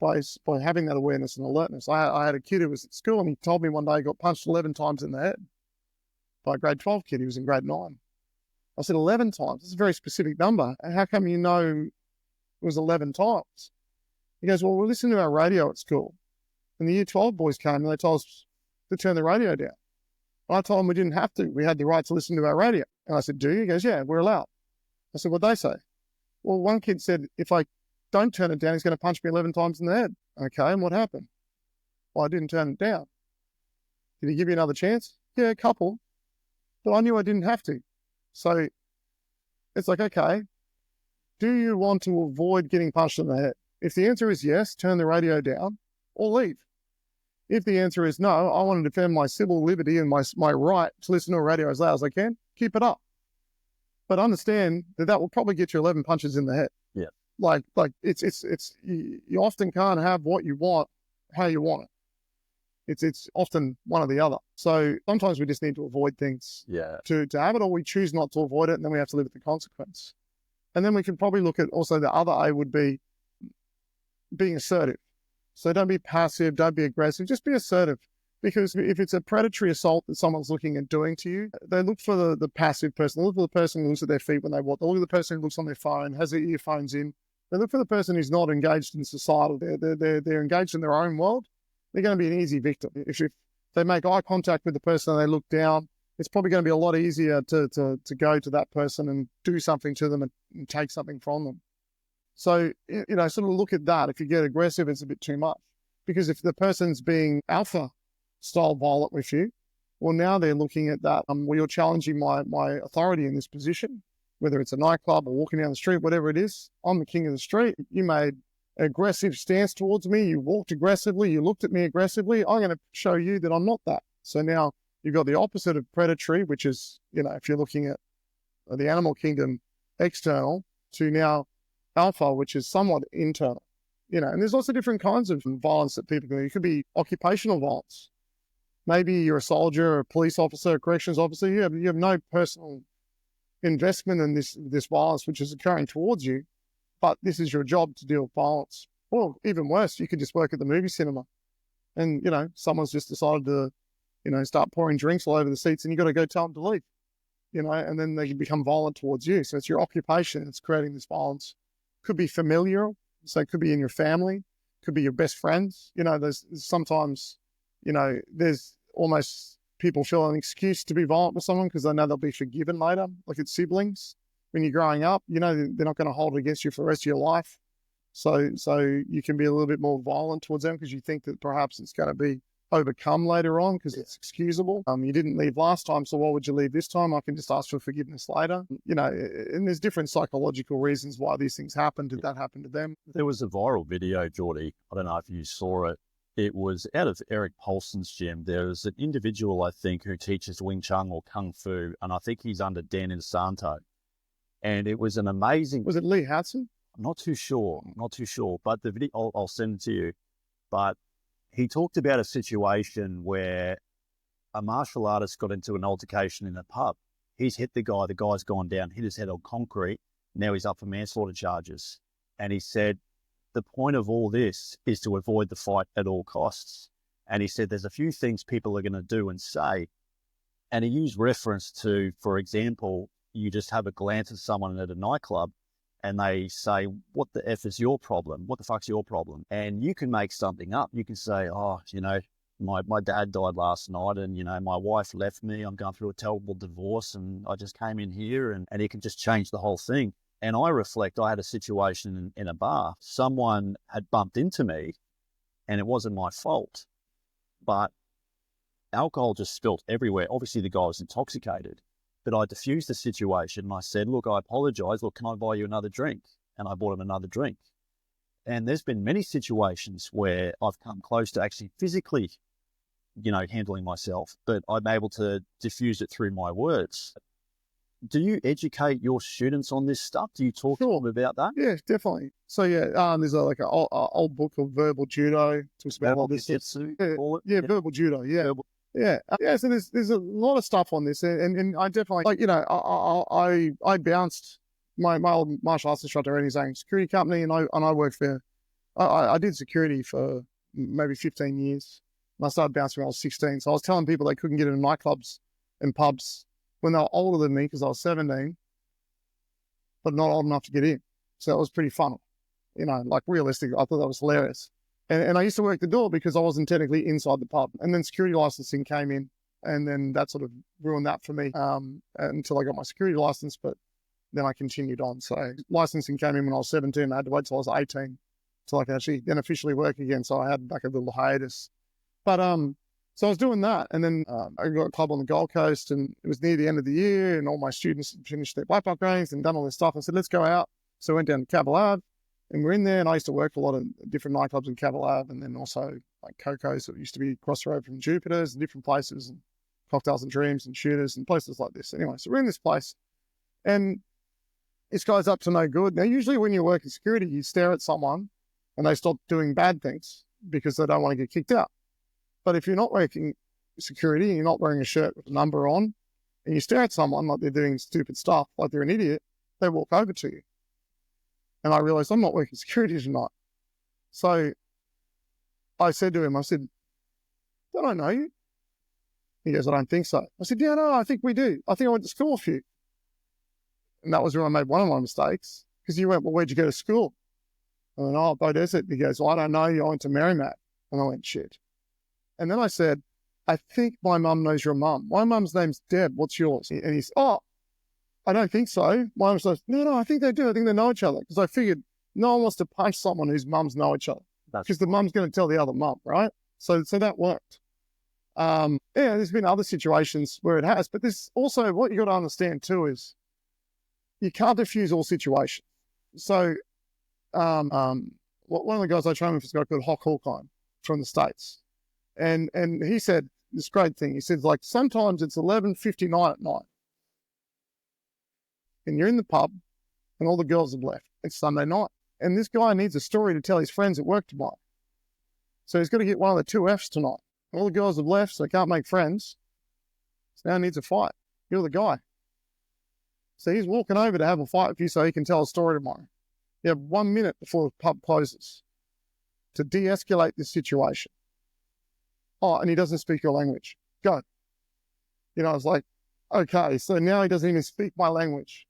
having that awareness and alertness. I had a kid who was at school and he told me one day he got punched 11 times in the head by a grade 12 kid. He was in grade 9. I said, 11 times? That's a very specific number. And how come you know it was 11 times? He goes, well, we're listening to our radio at school. And the year 12 boys came and they told us to turn the radio down. And I told them we didn't have to. We had the right to listen to our radio. And I said, do you? He goes, yeah, we're allowed. I said, what'd they say? Well, one kid said, if I don't turn it down, he's going to punch me 11 times in the head. Okay, and what happened? Well, I didn't turn it down. Did he give you another chance? Yeah, a couple. But I knew I didn't have to. So it's like, okay, do you want to avoid getting punched in the head? If the answer is yes, turn the radio down or leave. If the answer is no, I want to defend my civil liberty and my right to listen to a radio as loud as I can, keep it up. But understand that will probably get you 11 punches in the head. Yeah. Like it's you often can't have what you want, how you want it. It's often one or the other. So sometimes we just need to avoid things to have it, or we choose not to avoid it, and then we have to live with the consequence. And then we can probably look at also the other A would be being assertive. So don't be passive, don't be aggressive, just be assertive. Because if it's a predatory assault that someone's looking at doing to you, they look for the passive person. They look for the person who looks at their feet when they walk. They look at the person who looks on their phone, has their earphones in. They look for the person who's not engaged in societal. They're engaged in their own world. They're going to be an easy victim. If they make eye contact with the person and they look down, it's probably going to be a lot easier to go to that person and do something to them and take something from them. So, sort of look at that. If you get aggressive, it's a bit too much. Because if the person's being alpha style violent with you, well, now they're looking at that. Well, you're challenging my authority in this position, whether it's a nightclub or walking down the street, whatever it is. I'm the king of the street. You made aggressive stance towards me, you walked aggressively, you looked at me aggressively, I'm going to show you that I'm not that. So now you've got the opposite of predatory, which is, if you're looking at the animal kingdom, external, to now alpha, which is somewhat internal. And there's lots of different kinds of violence that people can do. It could be occupational violence. Maybe you're a soldier, a police officer, a corrections officer. You have no personal investment in this violence which is occurring towards you, but this is your job to deal with violence. Or even worse, you could just work at the movie cinema and, someone's just decided to, start pouring drinks all over the seats and you got to go tell them to leave, and then they can become violent towards you. So it's your occupation that's creating this violence. Could be familial. So it could be in your family, could be your best friends. There's sometimes, there's almost people feel an excuse to be violent with someone because they know they'll be forgiven later, like it's siblings. When you're growing up, they're not going to hold it against you for the rest of your life. So you can be a little bit more violent towards them because you think that perhaps it's going to be overcome later on because it's excusable. You didn't leave last time, so why would you leave this time? I can just ask for forgiveness later. And there's different psychological reasons why these things happen. Did that happen to them? There was a viral video, Geordie. I don't know if you saw it. It was out of Eric Paulson's gym. There was an individual, I think, who teaches Wing Chun or Kung Fu, and I think he's under Dan Insanto. And it was an amazing... Was it Lee Hudson? I'm not too sure, but the video, I'll send it to you. But he talked about a situation where a martial artist got into an altercation in a pub. He's hit the guy's gone down, hit his head on concrete. Now he's up for manslaughter charges. And he said, the point of all this is to avoid the fight at all costs. And he said, there's a few things people are going to do and say. And he used reference to, for example, you just have a glance at someone at a nightclub and they say, what the F is your problem? What the fuck's your problem? And you can make something up. You can say, my dad died last night and, my wife left me. I'm going through a terrible divorce and I just came in here and he can just change the whole thing. And I reflect, I had a situation in a bar. Someone had bumped into me and it wasn't my fault, but alcohol just spilt everywhere. Obviously the guy was intoxicated. But I diffused the situation and I said, look, I apologize. Look, can I buy you another drink? And I bought him another drink. And there's been many situations where I've come close to actually physically, handling myself, but I'm able to diffuse it through my words. Do you educate your students on this stuff? Do you talk to them about that? Yeah, definitely. So there's an old book called Verbal Judo. Talks about all this. Verbal Judo. Yeah. Verbal. Yeah. So there's a lot of stuff on this, and I definitely I bounced my old martial arts instructor ran his own security company, and I worked for I did security for maybe 15 years. And I started bouncing when I was 16. So I was telling people they couldn't get into nightclubs and pubs when they were older than me because I was 17, but not old enough to get in. So it was pretty fun, realistic. I thought that was hilarious. And I used to work the door because I wasn't technically inside the pub. And then security licensing came in, and then that sort of ruined that for me until I got my security license. But then I continued on. So licensing came in when I was 17. I had to wait till I was 18 till I could actually then officially work again. So I had like a little hiatus. But so I was doing that, and then I got a club on the Gold Coast, and it was near the end of the year, and all my students had finished their black belt trainings and done all this stuff. I said, let's go out. So I went down to Cavill Ave. And we're in there, and I used to work for a lot of different nightclubs in Cavill Ave, and then also like Coco's, so it used to be across the road from Jupiter's and different places, and Cocktails and Dreams and Shooters and places like this. Anyway, so we're in this place, and this guy's up to no good. Now, usually when you work in security, you stare at someone and they stop doing bad things because they don't want to get kicked out. But if you're not working security and you're not wearing a shirt with a number on, and you stare at someone like they're doing stupid stuff, like they're an idiot, they walk over to you. And I realized I'm not working security tonight. So I said to him, don't I know you? He goes, I don't think so. I said, yeah, no, I think we do. I think I went to school with you. And that was where I made one of my mistakes, because you went, well, where'd you go to school? I went, oh, Beaudesert. He goes, well, I don't know you. I went to Merrimack. And I went, shit. And then I said, I think my mum knows your mum. My mum's name's Deb. What's yours? And he said, oh, I don't think so. My mum says, no, I think they do. I think they know each other. Because I figured no one wants to punch someone whose mums know each other. Because the mum's going to tell the other mum, right? So that worked. There's been other situations where it has. But this also, what you got to understand too is you can't diffuse all situations. So one of the guys I trained with is a guy called Hock Hawkine from the States. And he said this great thing. He said, like, sometimes it's 11:59 at night and you're in the pub and all the girls have left. It's Sunday night. And this guy needs a story to tell his friends at work tomorrow. So he's got to get one of the 2 Fs tonight. All the girls have left, so he can't make friends. So now he needs a fight. You're the guy. So he's walking over to have a fight with you so he can tell a story tomorrow. You have 1 minute before the pub closes to de-escalate this situation. Oh, and he doesn't speak your language. Go. You know, I was like, okay, so now he doesn't even speak my language.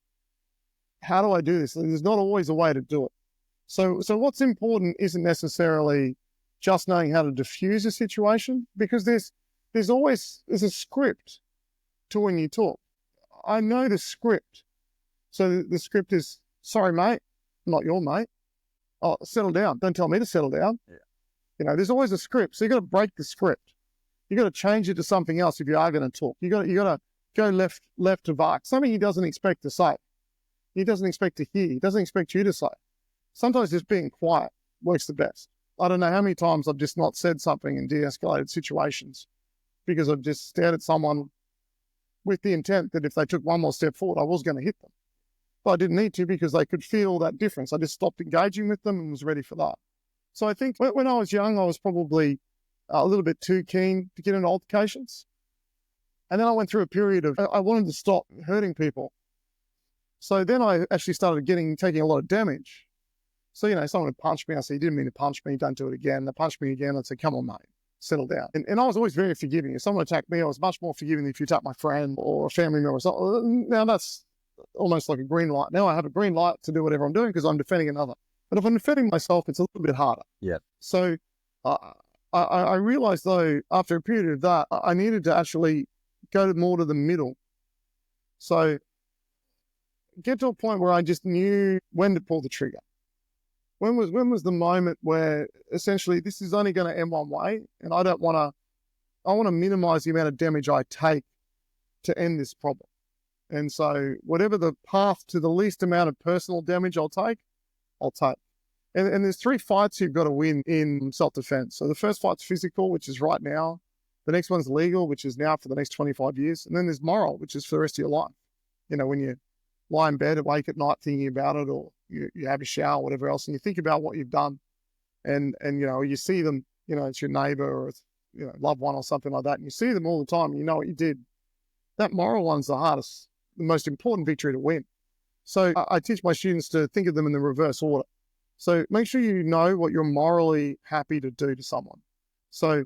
How do I do this? There's not always a way to do it. So what's important isn't necessarily just knowing how to diffuse a situation, because there's a script to when you talk. I know the script. So the script is, sorry, mate, not your mate. Oh, settle down. Don't tell me to settle down. Yeah. You know, there's always a script. So you got to break the script. You got to change it to something else if you are going to talk. You got to go left to Vark, something he doesn't expect to say. He doesn't expect to hear. He doesn't expect you to say. Sometimes just being quiet works the best. I don't know how many times I've just not said something in de-escalated situations because I've just stared at someone with the intent that if they took one more step forward, I was going to hit them. But I didn't need to because they could feel that difference. I just stopped engaging with them and was ready for that. So I think when I was young, I was probably a little bit too keen to get into altercations. And then I went through a period of, I wanted to stop hurting people. So then I actually started taking a lot of damage. So, you know, someone would punch me. I said, you didn't mean to punch me. Don't do it again. They punched me again. I'd say, come on, mate, settle down. And I was always very forgiving. If someone attacked me, I was much more forgiving than if you attacked my friend or a family member or something. Now that's almost like a green light. Now I have a green light to do whatever I'm doing because I'm defending another. But if I'm defending myself, it's a little bit harder. Yeah. So I realized, though, after a period of that, I needed to actually go more to the middle. So get to a point where I just knew when to pull the trigger. When was the moment where essentially this is only going to end one way, and I want to minimize the amount of damage I take to end this problem. And so whatever the path to the least amount of personal damage I'll take. And there's 3 fights you've got to win in self-defense. So the first fight's physical, which is right now. The next one's legal, which is now for the next 25 years. And then there's moral, which is for the rest of your life. You know, when you lie in bed awake at night thinking about it, or you have a shower, whatever else, and you think about what you've done, and you know, you see them, you know, it's your neighbor or it's, you know, loved one or something like that, and you see them all the time, and you know what you did. That moral one's the hardest, the most important victory to win. So I teach my students to think of them in the reverse order. So make sure you know what you're morally happy to do to someone. So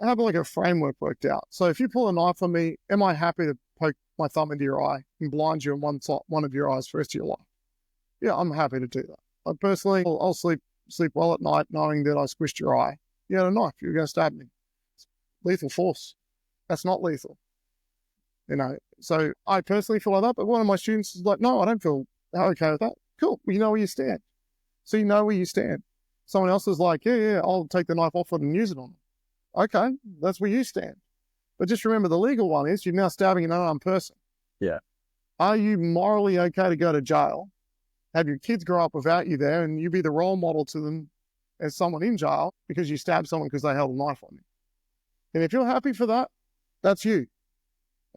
have like a framework worked out. So if you pull a knife on me, am I happy to poke my thumb into your eye and blind you in one of your eyes for the rest of your life? Yeah, I'm happy to do that. I personally, I'll sleep well at night knowing that I squished your eye. You had a knife, you were going to stab me. It's lethal force. That's not lethal. You know, so I personally feel like that, but one of my students is like, no, I don't feel okay with that. Cool, well, you know where you stand. So you know where you stand. Someone else is like, yeah, I'll take the knife off it and use it on them. Okay, that's where you stand. But just remember, the legal one is you're now stabbing an unarmed person. Yeah. Are you morally okay to go to jail, have your kids grow up without you there, and you be the role model to them as someone in jail because you stabbed someone because they held a knife on you? And if you're happy for that, that's you.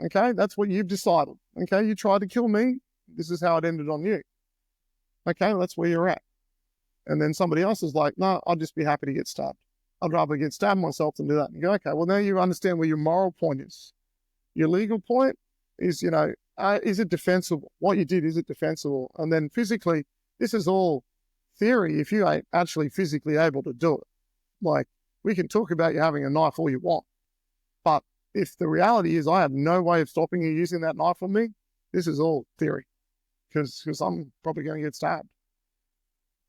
Okay, that's what you've decided. Okay, you tried to kill me. This is how it ended on you. Okay, that's where you're at. And then somebody else is like, no, I'll just be happy to get stabbed. I'd rather get stabbed myself than do that. And you go, okay, well, now you understand where your moral point is. Your legal point is, you know, is it defensible? What you did, is it defensible? And then physically, this is all theory if you ain't actually physically able to do it. Like, we can talk about you having a knife all you want, but if the reality is I have no way of stopping you using that knife on me, this is all theory because I'm probably going to get stabbed.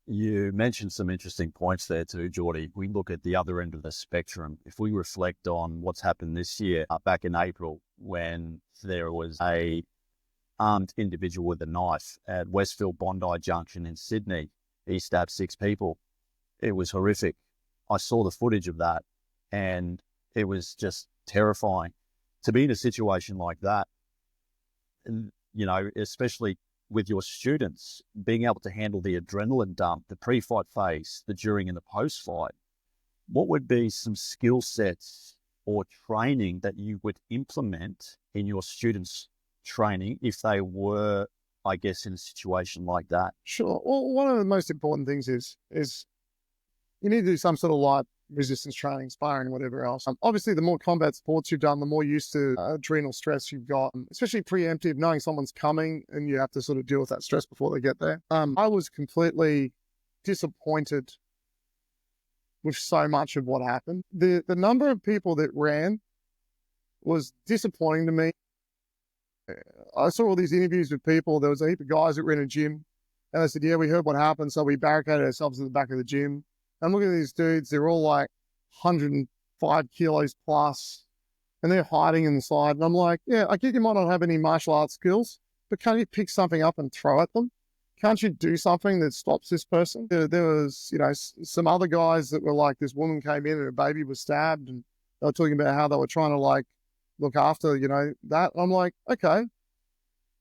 You mentioned some interesting points there too, Geordie. We look at the other end of the spectrum. If we reflect on what's happened this year, back in April, when there was a armed individual with a knife at Westfield Bondi Junction in Sydney, he stabbed 6 people. It was horrific. I saw the footage of that and it was just terrifying to be in a situation like that. And, you know, especially with your students, being able to handle the adrenaline dump, the pre-fight phase, the during and the post-fight, what would be some skill sets or training that you would implement in your students' training if they were, I guess, in a situation like that? Sure. Well, one of the most important things is you need to do some sort of light resistance training, sparring, whatever else. Obviously, the more combat sports you've done, the more used to adrenal stress you've got, especially preemptive, knowing someone's coming and you have to sort of deal with that stress before they get there. I was completely disappointed with so much of what happened. The number of people that ran was disappointing to me. I saw all these interviews with people. There was a heap of guys that were in a gym, and they said, yeah, we heard what happened, so we barricaded ourselves in the back of the gym. I'm looking at these dudes, they're all like 105 kilos plus, and they're hiding inside. And I'm like, yeah, I get you might not have any martial arts skills, but can't you pick something up and throw at them? Can't you do something that stops this person? There was, some other guys that were like, this woman came in and her baby was stabbed, and they were talking about how they were trying to like look after, that. And I'm like, okay,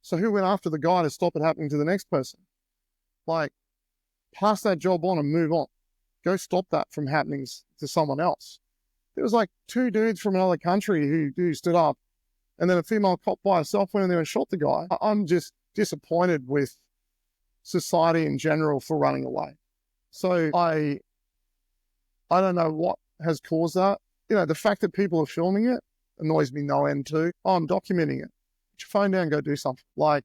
so who went after the guy to stop it happening to the next person? Like, pass that job on and move on. Go stop that from happening to someone else. There was like 2 dudes from another country who stood up, and then a female cop by herself went in there and shot the guy. I'm just disappointed with society in general for running away. So I don't know what has caused that. The fact that people are filming it annoys me no end too. Oh, I'm documenting it. Put your phone down and go do something. Like,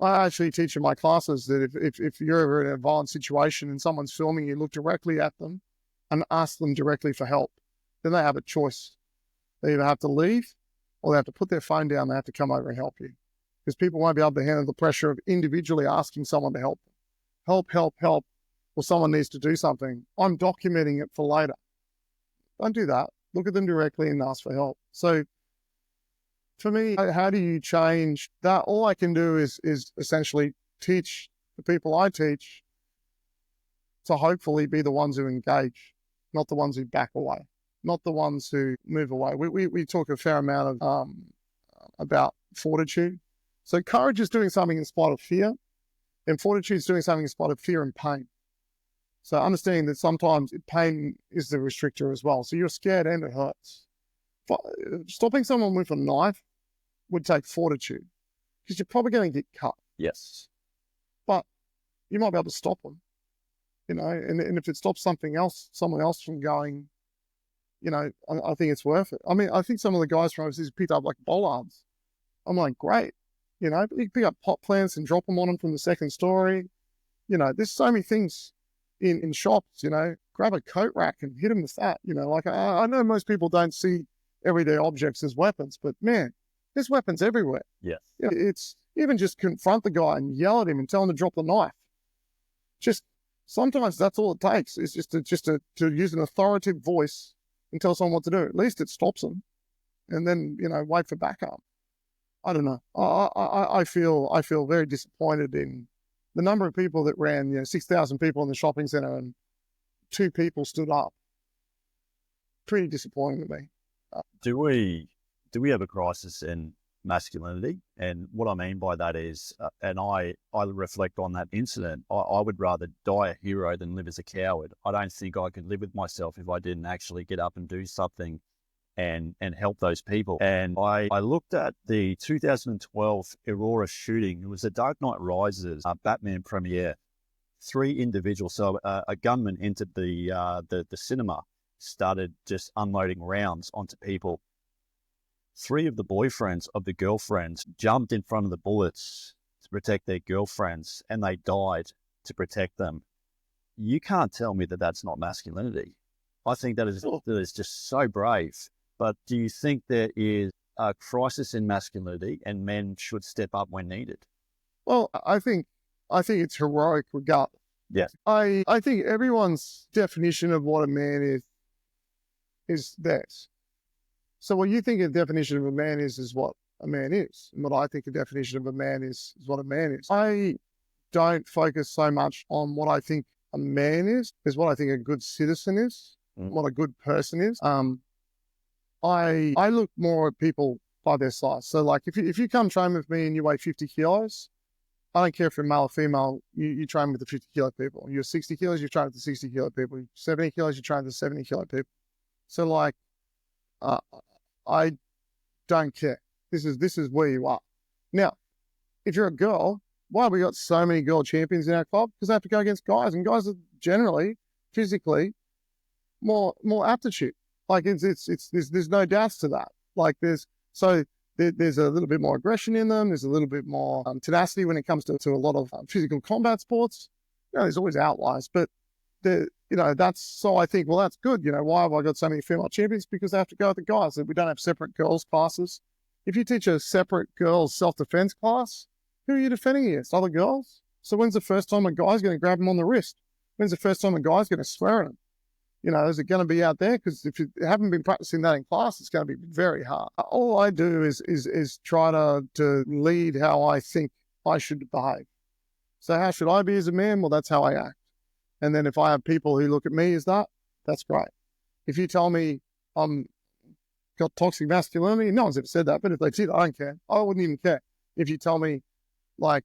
I actually teach in my classes that if you're ever in a violent situation and someone's filming you, look directly at them and ask them directly for help. Then they have a choice. They either have to leave or they have to put their phone down. They have to come over and help you, because people won't be able to handle the pressure of individually asking someone to help them. Help. Well, someone needs to do something. I'm documenting it for later. Don't do that. Look at them directly and ask for help. So for me, how do you change that? All I can do is essentially teach the people I teach to hopefully be the ones who engage, not the ones who back away, not the ones who move away. We talk a fair amount of about fortitude. So courage is doing something in spite of fear, and fortitude is doing something in spite of fear and pain. So understanding that sometimes pain is the restrictor as well. So you're scared and it hurts. Stopping someone with a knife would take fortitude, because you're probably going to get cut. Yes. But you might be able to stop them, and if it stops someone else from going, I think it's worth it. I mean, I think some of the guys from overseas picked up like bollards. I'm like, great. You can pick up pot plants and drop them on them from the second story. There's so many things in shops, grab a coat rack and hit them with that. I know most people don't see everyday objects as weapons, but man, there's weapons everywhere. Yes. It's even just confront the guy and yell at him and tell him to drop the knife. Just sometimes that's all it takes, is just to use an authoritative voice and tell someone what to do. At least it stops them, and then wait for backup. I don't know. I feel very disappointed in the number of people that ran. 6,000 people in the shopping centre and 2 people stood up. Pretty disappointing to me. Do we have a crisis in masculinity? And what I mean by that is, and I reflect on that incident, I would rather die a hero than live as a coward. I don't think I could live with myself if I didn't actually get up and do something and help those people. And I looked at the 2012 Aurora shooting. It was a Dark Knight Rises Batman premiere. 3 individuals, so a gunman entered the cinema, started just unloading rounds onto people. 3 of the boyfriends of the girlfriends jumped in front of the bullets to protect their girlfriends, and they died to protect them. You can't tell me that that's not masculinity. I think that is just so brave. But do you think there is a crisis in masculinity and men should step up when needed? Well, I think it's heroic regardless. Yes. I think everyone's definition of what a man is theirs. So what you think a definition of a man is what a man is. And what I think a definition of a man is what a man is. I don't focus so much on what I think a man is what I think a good citizen is, what a good person is. I look more at people by their size. So like if you come train with me and you weigh 50 kilos, I don't care if you're male or female, you train with the 50 kilo people. You're 60 kilos, you train with the 60 kilo people. 70 kilos, you train with the 70 kilo people. So like, I don't care. This is where you are. Now, if you're a girl, why have we got so many girl champions in our club? Because they have to go against guys, and guys are generally physically more aptitude. Like there's no doubts to that. Like there's a little bit more aggression in them. There's a little bit more tenacity when it comes to a lot of physical combat sports. There's always outliers, but that's, so I think, well, that's good. Why have I got so many female champions? Because they have to go with the guys. We don't have separate girls classes. If you teach a separate girls self-defense class, who are you defending against? Other girls? So when's the first time a guy's going to grab him on the wrist? When's the first time a guy's going to swear at him? Is it going to be out there? Because if you haven't been practicing that in class, it's going to be very hard. All I do is try to lead how I think I should behave. So how should I be as a man? Well, that's how I act. And then if I have people who look at me as that, that's great. If you tell me I'm got toxic masculinity, no one's ever said that, but if they did, I don't care. I wouldn't even care. If you tell me, like,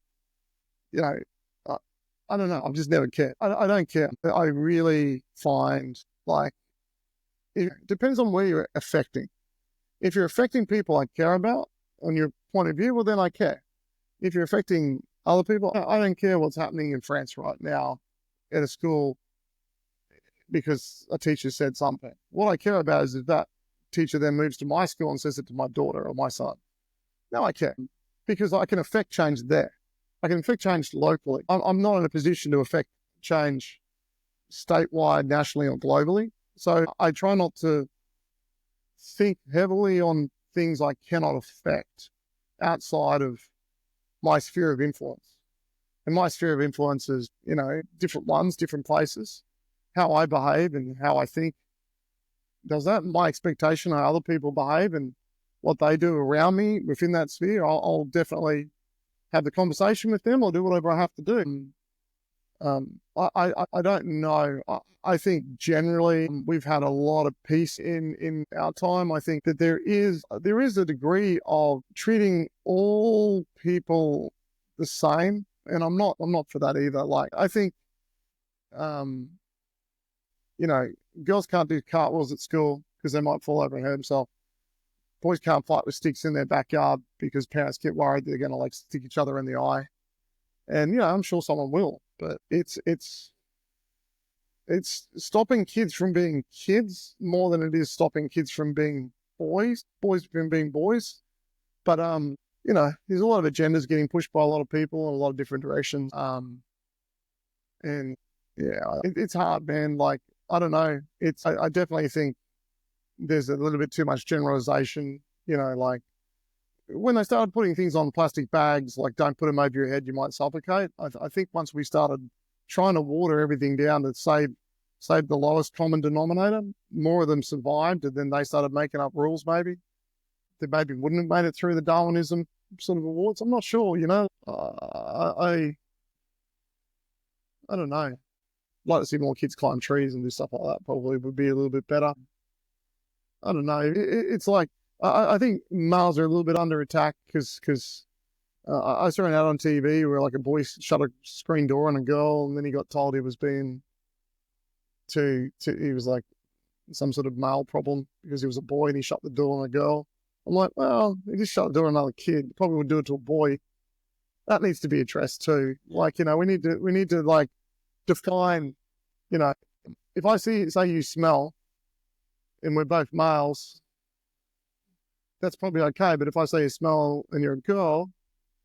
I don't know, I've just never cared. I don't care. I really find, like, it depends on where you're affecting. If you're affecting people I care about, on your point of view, well, then I care. If you're affecting other people, I don't care what's happening in France right now at a school because a teacher said something. What I care about is if that teacher then moves to my school and says it to my daughter or my son. No, I care, because I can affect change there. I can affect change locally. I'm not in a position to affect change statewide, nationally, or globally. So I try not to think heavily on things I cannot affect outside of my sphere of influence. And my sphere of influence is, different ones, different places. How I behave and how I think does that. My expectation how other people behave and what they do around me within that sphere, I'll definitely have the conversation with them or do whatever I have to do. I don't know. I think generally we've had a lot of peace in our time. I think that there is a degree of treating all people the same, and I'm not for that either. Like, I think, girls can't do cartwheels at school because they might fall over and hurt themselves. Boys can't fight with sticks in their backyard because parents get worried they're going to stick each other in the eye. And, I'm sure someone will, but it's stopping kids from being kids more than it is stopping kids from being boys from being boys. But, there's a lot of agendas getting pushed by a lot of people in a lot of different directions. And yeah, it's hard, man. Like, I don't know. I definitely think there's a little bit too much generalization, like when they started putting things on plastic bags, like don't put them over your head, you might suffocate. I think once we started trying to water everything down to save the lowest common denominator, more of them survived, and then they started making up rules maybe. They maybe wouldn't have made it through the Darwinism sort of awards. I'm not sure, I don't know. I'd like to see more kids climb trees and do stuff like that. Probably would be a little bit better. I don't know. It's like, I think males are a little bit under attack because I saw an ad on TV where like a boy shut a screen door on a girl and then he got told he was being he was like some sort of male problem because he was a boy and he shut the door on a girl. I'm like, well, he just shut the door on another kid. Probably would do it to a boy. That needs to be addressed too. Like, we need to like define, if I say you smell and we're both males, that's probably okay. But if I say you smell and you're a girl,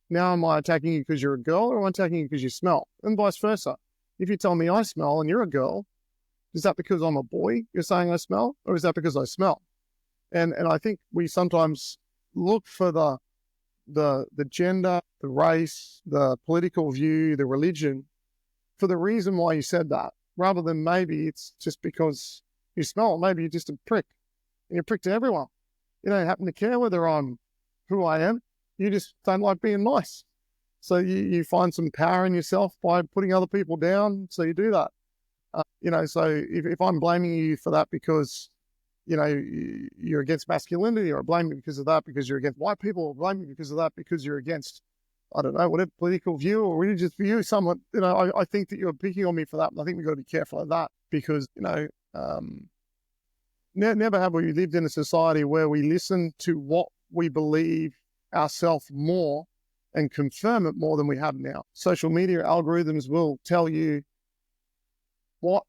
now am I attacking you because you're a girl or am I attacking you because you smell? And vice versa. If you tell me I smell and you're a girl, is that because I'm a boy you're saying I smell, or is that because I smell? And I think we sometimes look for the gender, the race, the political view, the religion, for the reason why you said that, rather than maybe it's just because you smell. Maybe you're just a prick, and you're a prick to everyone. You don't happen to care whether I'm who I am. You just don't like being nice. So you find some power in yourself by putting other people down. So you do that. So if I'm blaming you for that because, you're against masculinity, or blame me because of that because you're against white people, or blame me because of that because you're against I don't know, whatever political view or religious view, someone, I think that you're picking on me for that. And I think we've got to be careful of that because, never have we lived in a society where we listen to what we believe ourselves more and confirm it more than we have now. Social media algorithms will tell you what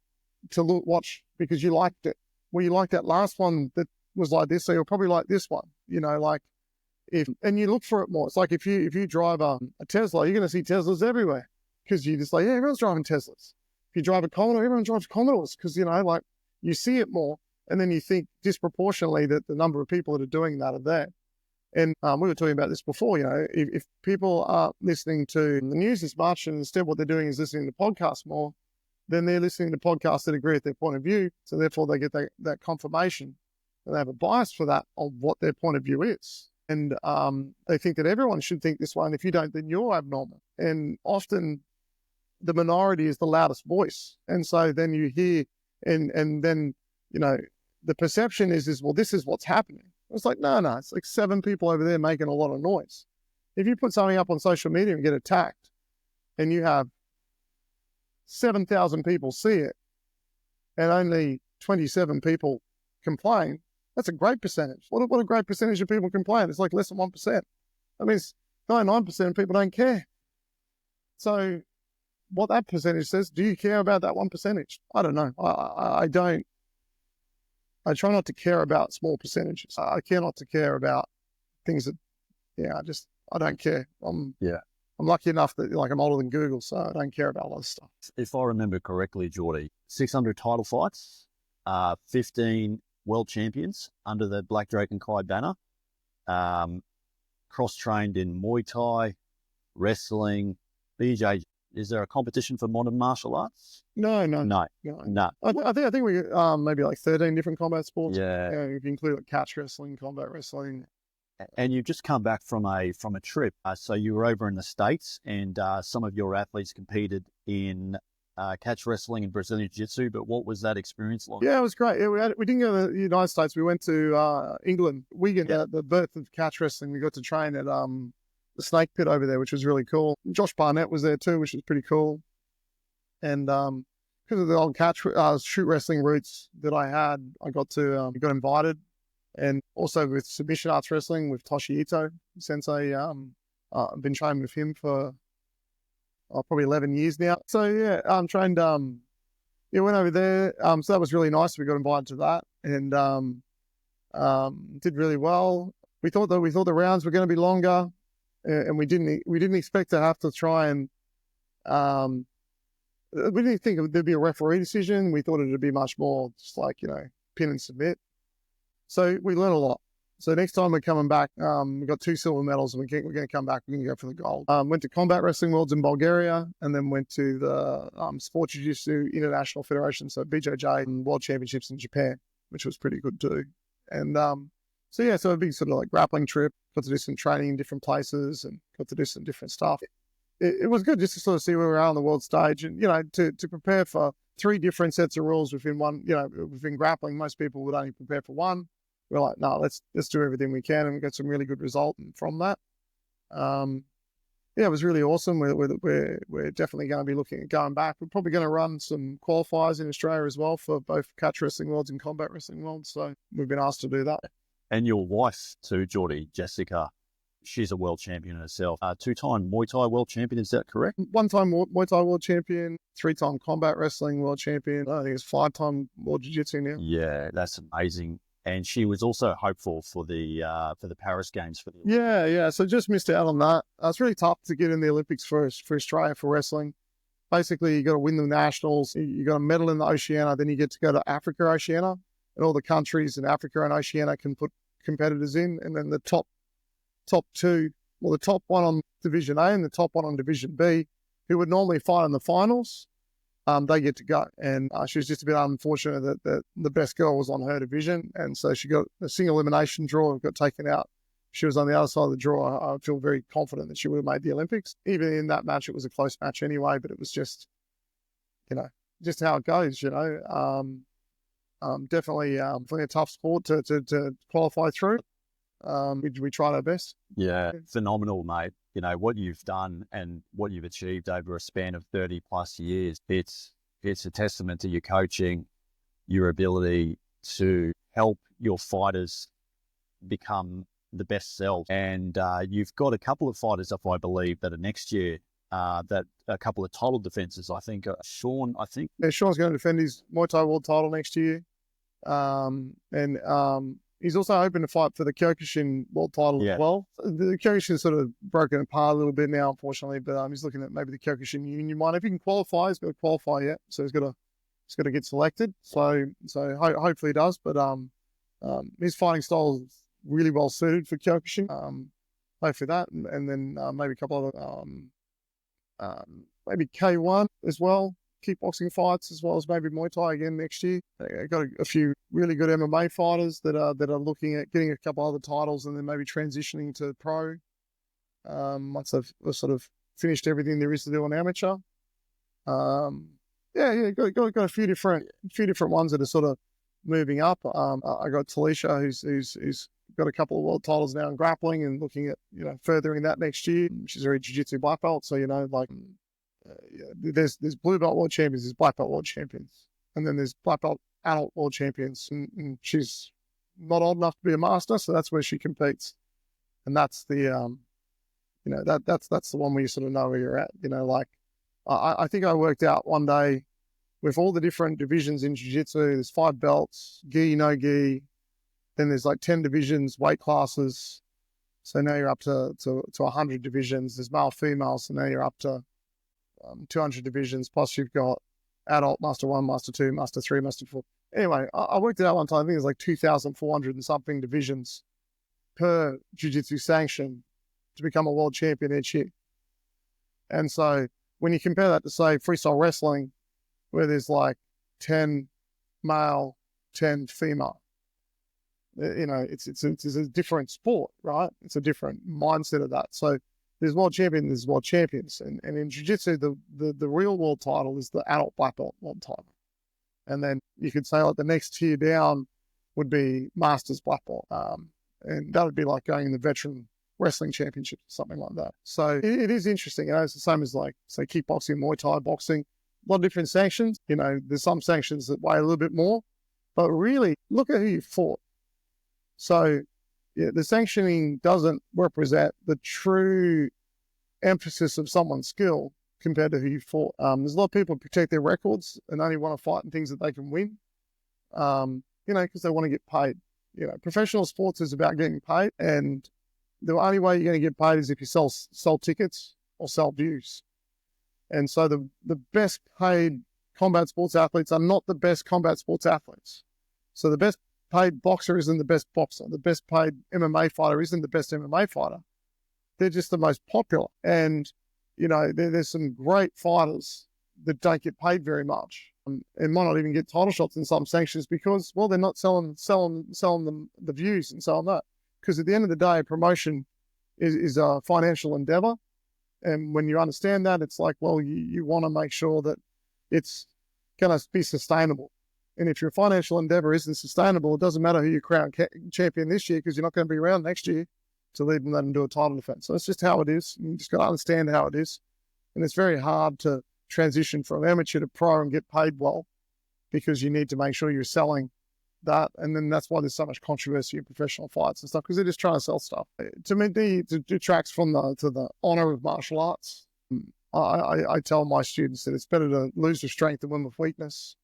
to watch because you liked it. Well, you liked that last one that was like this, so you'll probably like this one, and you look for it more. It's like if you drive a Tesla, you're going to see Teslas everywhere because you just like, yeah, everyone's driving Teslas. If you drive a Commodore, everyone drives Commodores because, you see it more. And then you think disproportionately that the number of people that are doing that are there. And we were talking about this before, if people aren't listening to the news as much and instead what they're doing is listening to podcasts more, then they're listening to podcasts that agree with their point of view. So therefore they get that confirmation and they have a bias for that of what their point of view is. And they think that everyone should think this way. And if you don't, then you're abnormal. And often the minority is the loudest voice. And so then you hear and then, the perception is, well, this is what's happening. It's like, no, it's like 7 people over there making a lot of noise. If you put something up on social media and get attacked and you have 7,000 people see it and only 27 people complain, that's a great percentage. What a great percentage of people complain. It's like less than 1%. I mean, 99% of people don't care. So what that percentage says, do you care about that 1%? I don't know. I don't. I try not to care about small percentages. I care not to care about things that, I don't care. I'm lucky enough that I'm older than Google, so I don't care about a lot of stuff. If I remember correctly, Geordie, 600 title fights, 15 world champions under the Black Drake and Kai banner, cross-trained in Muay Thai, wrestling, BJ. Is there a competition for modern martial arts? No. I think we maybe like 13 different combat sports. Yeah. If you include like catch wrestling, combat wrestling. And you've just come back from a trip. So you were over in the States, and some of your athletes competed in catch wrestling and Brazilian Jiu-Jitsu. But what was that experience like? Yeah, it was great. We didn't go to the United States. We went to England. Wigan, at the birth of catch wrestling. We got to train at the snake pit over there, which was really cool. Josh Barnett was there too, which was pretty cool. And because of the old shoot wrestling roots that I had, I got invited. And also with submission arts wrestling with Toshi Ito sensei, I've been training with him for probably 11 years now. So yeah, I'm trained. Went over there. So that was really nice. We got invited to that and did really well. We thought the rounds were going to be longer. And we didn't expect to have to try and we didn't think there'd be a referee decision. We thought it'd be much more just like pin and submit. So we learned a lot. So next time we're coming back, we got 2 silver medals, and we're going to come back. We're going to go for the gold. Went to Combat Wrestling Worlds in Bulgaria, and then went to the Sport Jiu-Jitsu International Federation, so BJJ, and World Championships in Japan, which was pretty good too. And so a big sort of like grappling trip. Got to do some training in different places, and got to do some different stuff. It was good just to sort of see where we are on the world stage, and to prepare for 3 different sets of rules within one. Within grappling, most people would only prepare for one. We're like, no, let's do everything we can, and we got some really good result from that. It was really awesome. We're definitely going to be looking at going back. We're probably going to run some qualifiers in Australia as well for both catch wrestling worlds and combat wrestling worlds. So we've been asked to do that. And your wife too, Geordie, Jessica, she's a world champion herself. 2-time Muay Thai world champion, is that correct? 1-time Muay Thai world champion, 3-time combat wrestling world champion. I think it's 5-time world jiu-jitsu now. Yeah, that's amazing. And she was also hopeful for the Paris Games. Yeah. So just missed out on that. It's really tough to get in the Olympics for Australia for wrestling. Basically, you got to win the nationals. You got to medal in the Oceania. Then you get to go to Africa Oceania, and all the countries in Africa and Oceania can put competitors in. And then the top 2, well, the top one on Division A and the top one on Division B, who would normally fight in the finals, they get to go. And she was just a bit unfortunate that the best girl was on her division. And so she got a single elimination draw, got taken out. She was on the other side of the draw. I feel very confident that she would have made the Olympics. Even in that match, it was a close match anyway, but it was just, just how it goes, definitely a tough sport to qualify through. we tried our best. Yeah, phenomenal, mate. You know, what you've done and what you've achieved over a span of 30 plus years, it's a testament to your coaching, your ability to help your fighters become the best self. And you've got a couple of fighters up, I believe, that are next year, that a couple of title defenses, I think. Sean, I think. Yeah, Sean's going to defend his Muay Thai world title next year. He's also hoping to fight for the Kyokushin world title as well. The Kyokushin's sort of broken apart a little bit now, unfortunately, but he's looking at maybe the Kyokushin Union one. If he can qualify, he's got to qualify yet, so he's got to get selected. So hopefully he does. But his fighting style is really well suited for Kyokushin. Hopefully that, and then maybe a couple other maybe K1 as well. Kickboxing fights as well as maybe Muay Thai again next year. I got a few really good MMA fighters that are looking at getting a couple other titles and then maybe transitioning to pro. Once they've sort of finished everything there is to do on amateur. Got a few different ones that are sort of moving up. I got Talisha who's got a couple of world titles now in grappling and looking at furthering that next year. She's already jiu-jitsu black belt, so there's blue belt world champions, there's black belt world champions, and then there's black belt adult world champions, and she's not old enough to be a master, so that's where she competes, and that's the that's the one where you sort of know where you're at. I think I worked out one day with all the different divisions in jiu-jitsu. There's 5 belts, gi, no gi, then there's like 10 divisions, weight classes, so now you're up to 100 divisions. There's male, female, so now you're up to 200 divisions, plus you've got adult, master 1, master 2, master 3, master 4. Anyway, I worked it out one time. I think it's like 2,400 and something divisions per jiu-jitsu sanction to become a world champion each year. And so when you compare that to, say, freestyle wrestling, where there's like 10 male, 10 female, it's a different sport, right? It's a different mindset of that. So there's world champions, there's world champions. And in jiu-jitsu, the real world title is the adult black belt world title. And then you could say like the next tier down would be masters black belt. And that would be like going in the veteran wrestling championship or something like that. So it is interesting. It's the same as like, say, kickboxing, Muay Thai, boxing, a lot of different sanctions. There's some sanctions that weigh a little bit more, but really look at who you fought. So yeah, the sanctioning doesn't represent the true emphasis of someone's skill compared to who you fought. There's a lot of people who protect their records and only want to fight in things that they can win, because they want to get paid. Professional sports is about getting paid, and the only way you're going to get paid is if you sell tickets or sell views. And so the best paid combat sports athletes are not the best combat sports athletes. So the best paid boxer isn't the best boxer. The best paid MMA fighter isn't the best MMA fighter. They're just the most popular. And, there's some great fighters that don't get paid very much and might not even get title shots in some sanctions because, well, they're not selling them the views and so on that. Because at the end of the day, promotion is a financial endeavor. And when you understand that, it's like, well, you want to make sure that it's going to be sustainable. And if your financial endeavor isn't sustainable, it doesn't matter who you crown champion this year because you're not going to be around next year to lead them let them do a title defense. So that's just how it is. You just got to understand how it is. And it's very hard to transition from amateur to pro and get paid well because you need to make sure you're selling that. And then that's why there's so much controversy in professional fights and stuff because they're just trying to sell stuff. To me, it detracts from the honor of martial arts. I tell my students that it's better to lose with strength than win with weakness.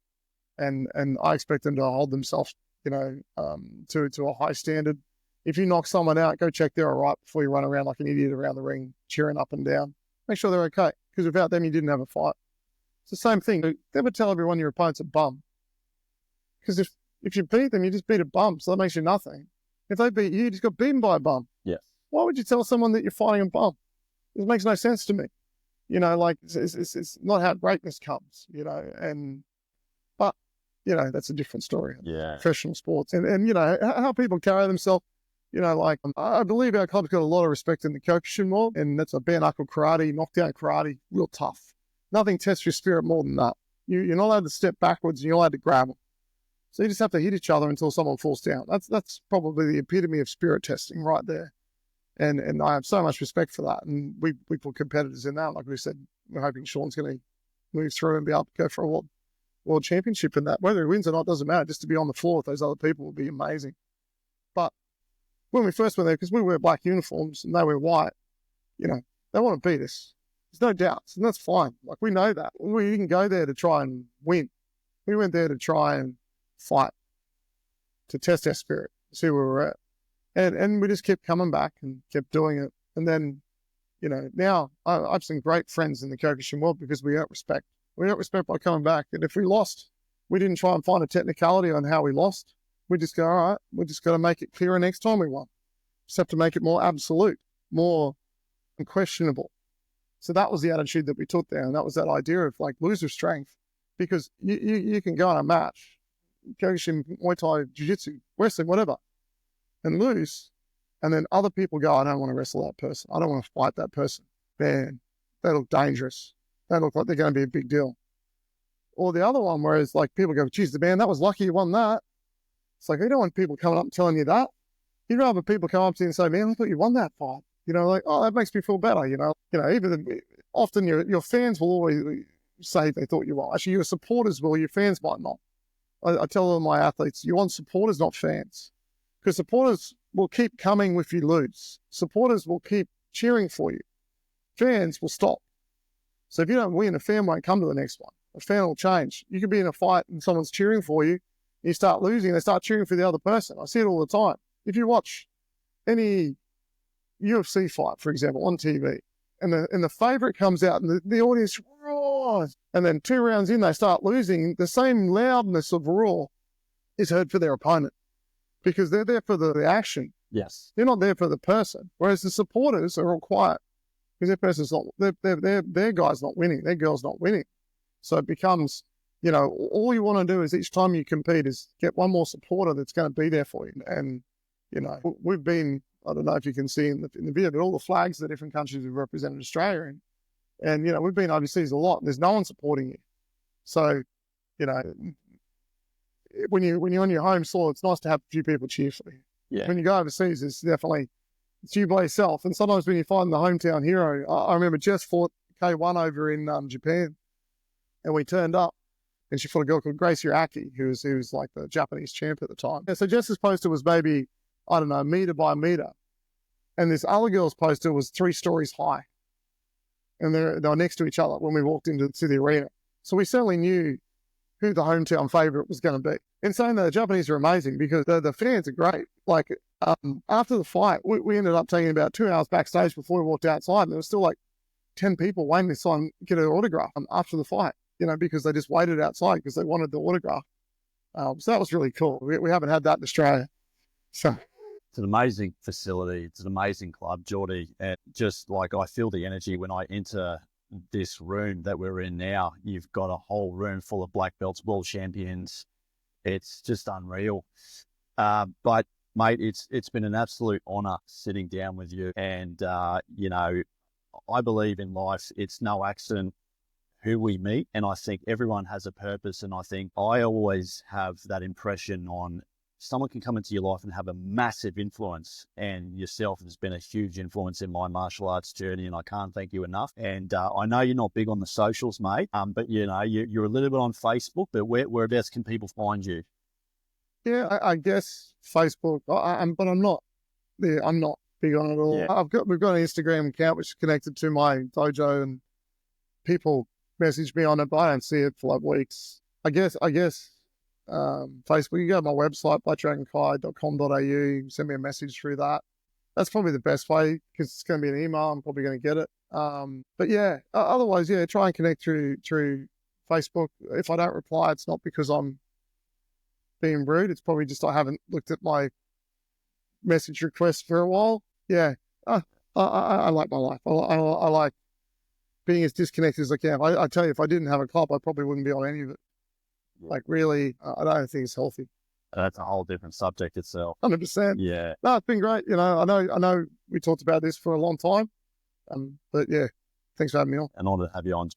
And I expect them to hold themselves, to a high standard. If you knock someone out, go check they're all right before you run around like an idiot around the ring, cheering up and down. Make sure they're okay, because without them, you didn't have a fight. It's the same thing. Never tell everyone your opponent's a bum. Because if you beat them, you just beat a bum, so that makes you nothing. If they beat you, you just got beaten by a bum. Yes. Why would you tell someone that you're fighting a bum? It makes no sense to me. It's not how greatness comes, but that's a different story. Yeah. Professional sports and how people carry themselves, I believe our club's got a lot of respect in the Kyokushin world, and that's a bare knuckle karate, knockdown karate, real tough. Nothing tests your spirit more than that. You're not allowed to step backwards and you're allowed to grab them. So you just have to hit each other until someone falls down. That's probably the epitome of spirit testing right there. And I have so much respect for that. And we put competitors in that. Like we said, we're hoping Sean's going to move through and be able to go for a world championship in that. Whether he wins or not doesn't matter. Just to be on the floor with those other people would be amazing. But when we first went there, because we wear black uniforms and they wear white, you know, they want to beat us. There's no doubts, and that's fine. Like, we know that. We didn't go there to try and win. We went there to try and fight, to test our spirit, see where we're at. And we just kept coming back and kept doing it. And then, you know, now I've some great friends in the Kyokushin world because we earned respect. We earned respect by coming back. And if we lost, we didn't try and find a technicality on how we lost. We just go, all right, we just got to make it clearer next time we won. Just have to make it more absolute, more unquestionable. So that was the attitude that we took there. And that was that idea of like loser strength, because you can go on a match, Kyokushin, Muay Thai, Jiu-Jitsu, wrestling, whatever, and lose. And then other people go, I don't want to wrestle that person. I don't want to fight that person. Man, they look dangerous. They look like they're going to be a big deal. Or the other one, whereas like people go, geez, man, that was lucky you won that. It's like, you don't want people coming up and telling you that. You'd rather people come up to you and say, man, I thought you won that fight. You know, like, oh, that makes me feel better. You know, often your fans will always say they thought you won. Actually, your supporters will, your fans might not. I tell all my athletes, you want supporters, not fans. Because supporters will keep coming if you lose. Supporters will keep cheering for you. Fans will stop. So if you don't win, a fan won't come to the next one. A fan will change. You could be in a fight and someone's cheering for you. You start losing, they start cheering for the other person. I see it all the time. If you watch any UFC fight, for example, on TV, and the favourite comes out and the audience roars, and then 2 rounds in they start losing, the same loudness of roar is heard for their opponent because they're there for the action. Yes. They're not there for the person. Whereas the supporters are all quiet because their person's not, their guy's not winning, their girl's not winning. So it becomes, you know, all you want to do is each time you compete is get one more supporter that's going to be there for you. And, you know, we've been, I don't know if you can see in the video, but all the flags of the different countries we've represented Australia in. And, you know, we've been overseas a lot and there's no one supporting you. So, you know, when you're on your home soil, it's nice to have a few people cheer for you. Yeah. When you go overseas, it's you by yourself. And sometimes when you find the hometown hero, I remember Jess fought K1 over in Japan, and we turned up, and she fought a girl called Gracie Aki, who was like the Japanese champ at the time. Yeah, so Jess's poster was maybe, I don't know, meter by meter. And this other girl's poster was 3 stories high. And they were next to each other when we walked into the arena. So we certainly knew who the hometown favourite was going to be. In saying that, the Japanese are amazing because the fans are great. Like, after the fight, we ended up taking about 2 hours backstage before we walked outside, and there was still like 10 people waiting to sign, get an autograph after the fight, you know, because they just waited outside because they wanted the autograph. So that was really cool. We haven't had that in Australia. So it's an amazing facility. It's an amazing club, Geordie. And just like, I feel the energy when I enter this room that we're in now. You've got a whole room full of black belts, world champions. It's just unreal. But mate, it's been an absolute honor sitting down with you. And, you know, I believe in life, it's no accident who we meet. And I think everyone has a purpose. And I think I always have that impression on someone can come into your life and have a massive influence. And yourself has been a huge influence in my martial arts journey. And I can't thank you enough. And I know you're not big on the socials, mate. But you know, you're a little bit on Facebook, but whereabouts can people find you? Yeah, I guess Facebook, but I'm not big on it all. Yeah. We've got an Instagram account which is connected to my dojo, and people message me on it, but I don't see it for like weeks. I guess Facebook, you go to my website, blackdragonkai.com.au, send me a message through that. That's probably the best way because it's going to be an email. I'm probably going to get it. But yeah, otherwise, yeah, try and connect through Facebook. If I don't reply, it's not because I'm being rude. It's probably just I haven't looked at my message requests for a while. Yeah, I like my life. I like being as disconnected as I can. I tell you, if I didn't have a club, I probably wouldn't be on any of it. Like, really, I don't think it's healthy. That's a whole different subject itself. 100%. Yeah. No, it's been great. You know, I know we talked about this for a long time. But yeah, thanks for having me on. An honor to have you on.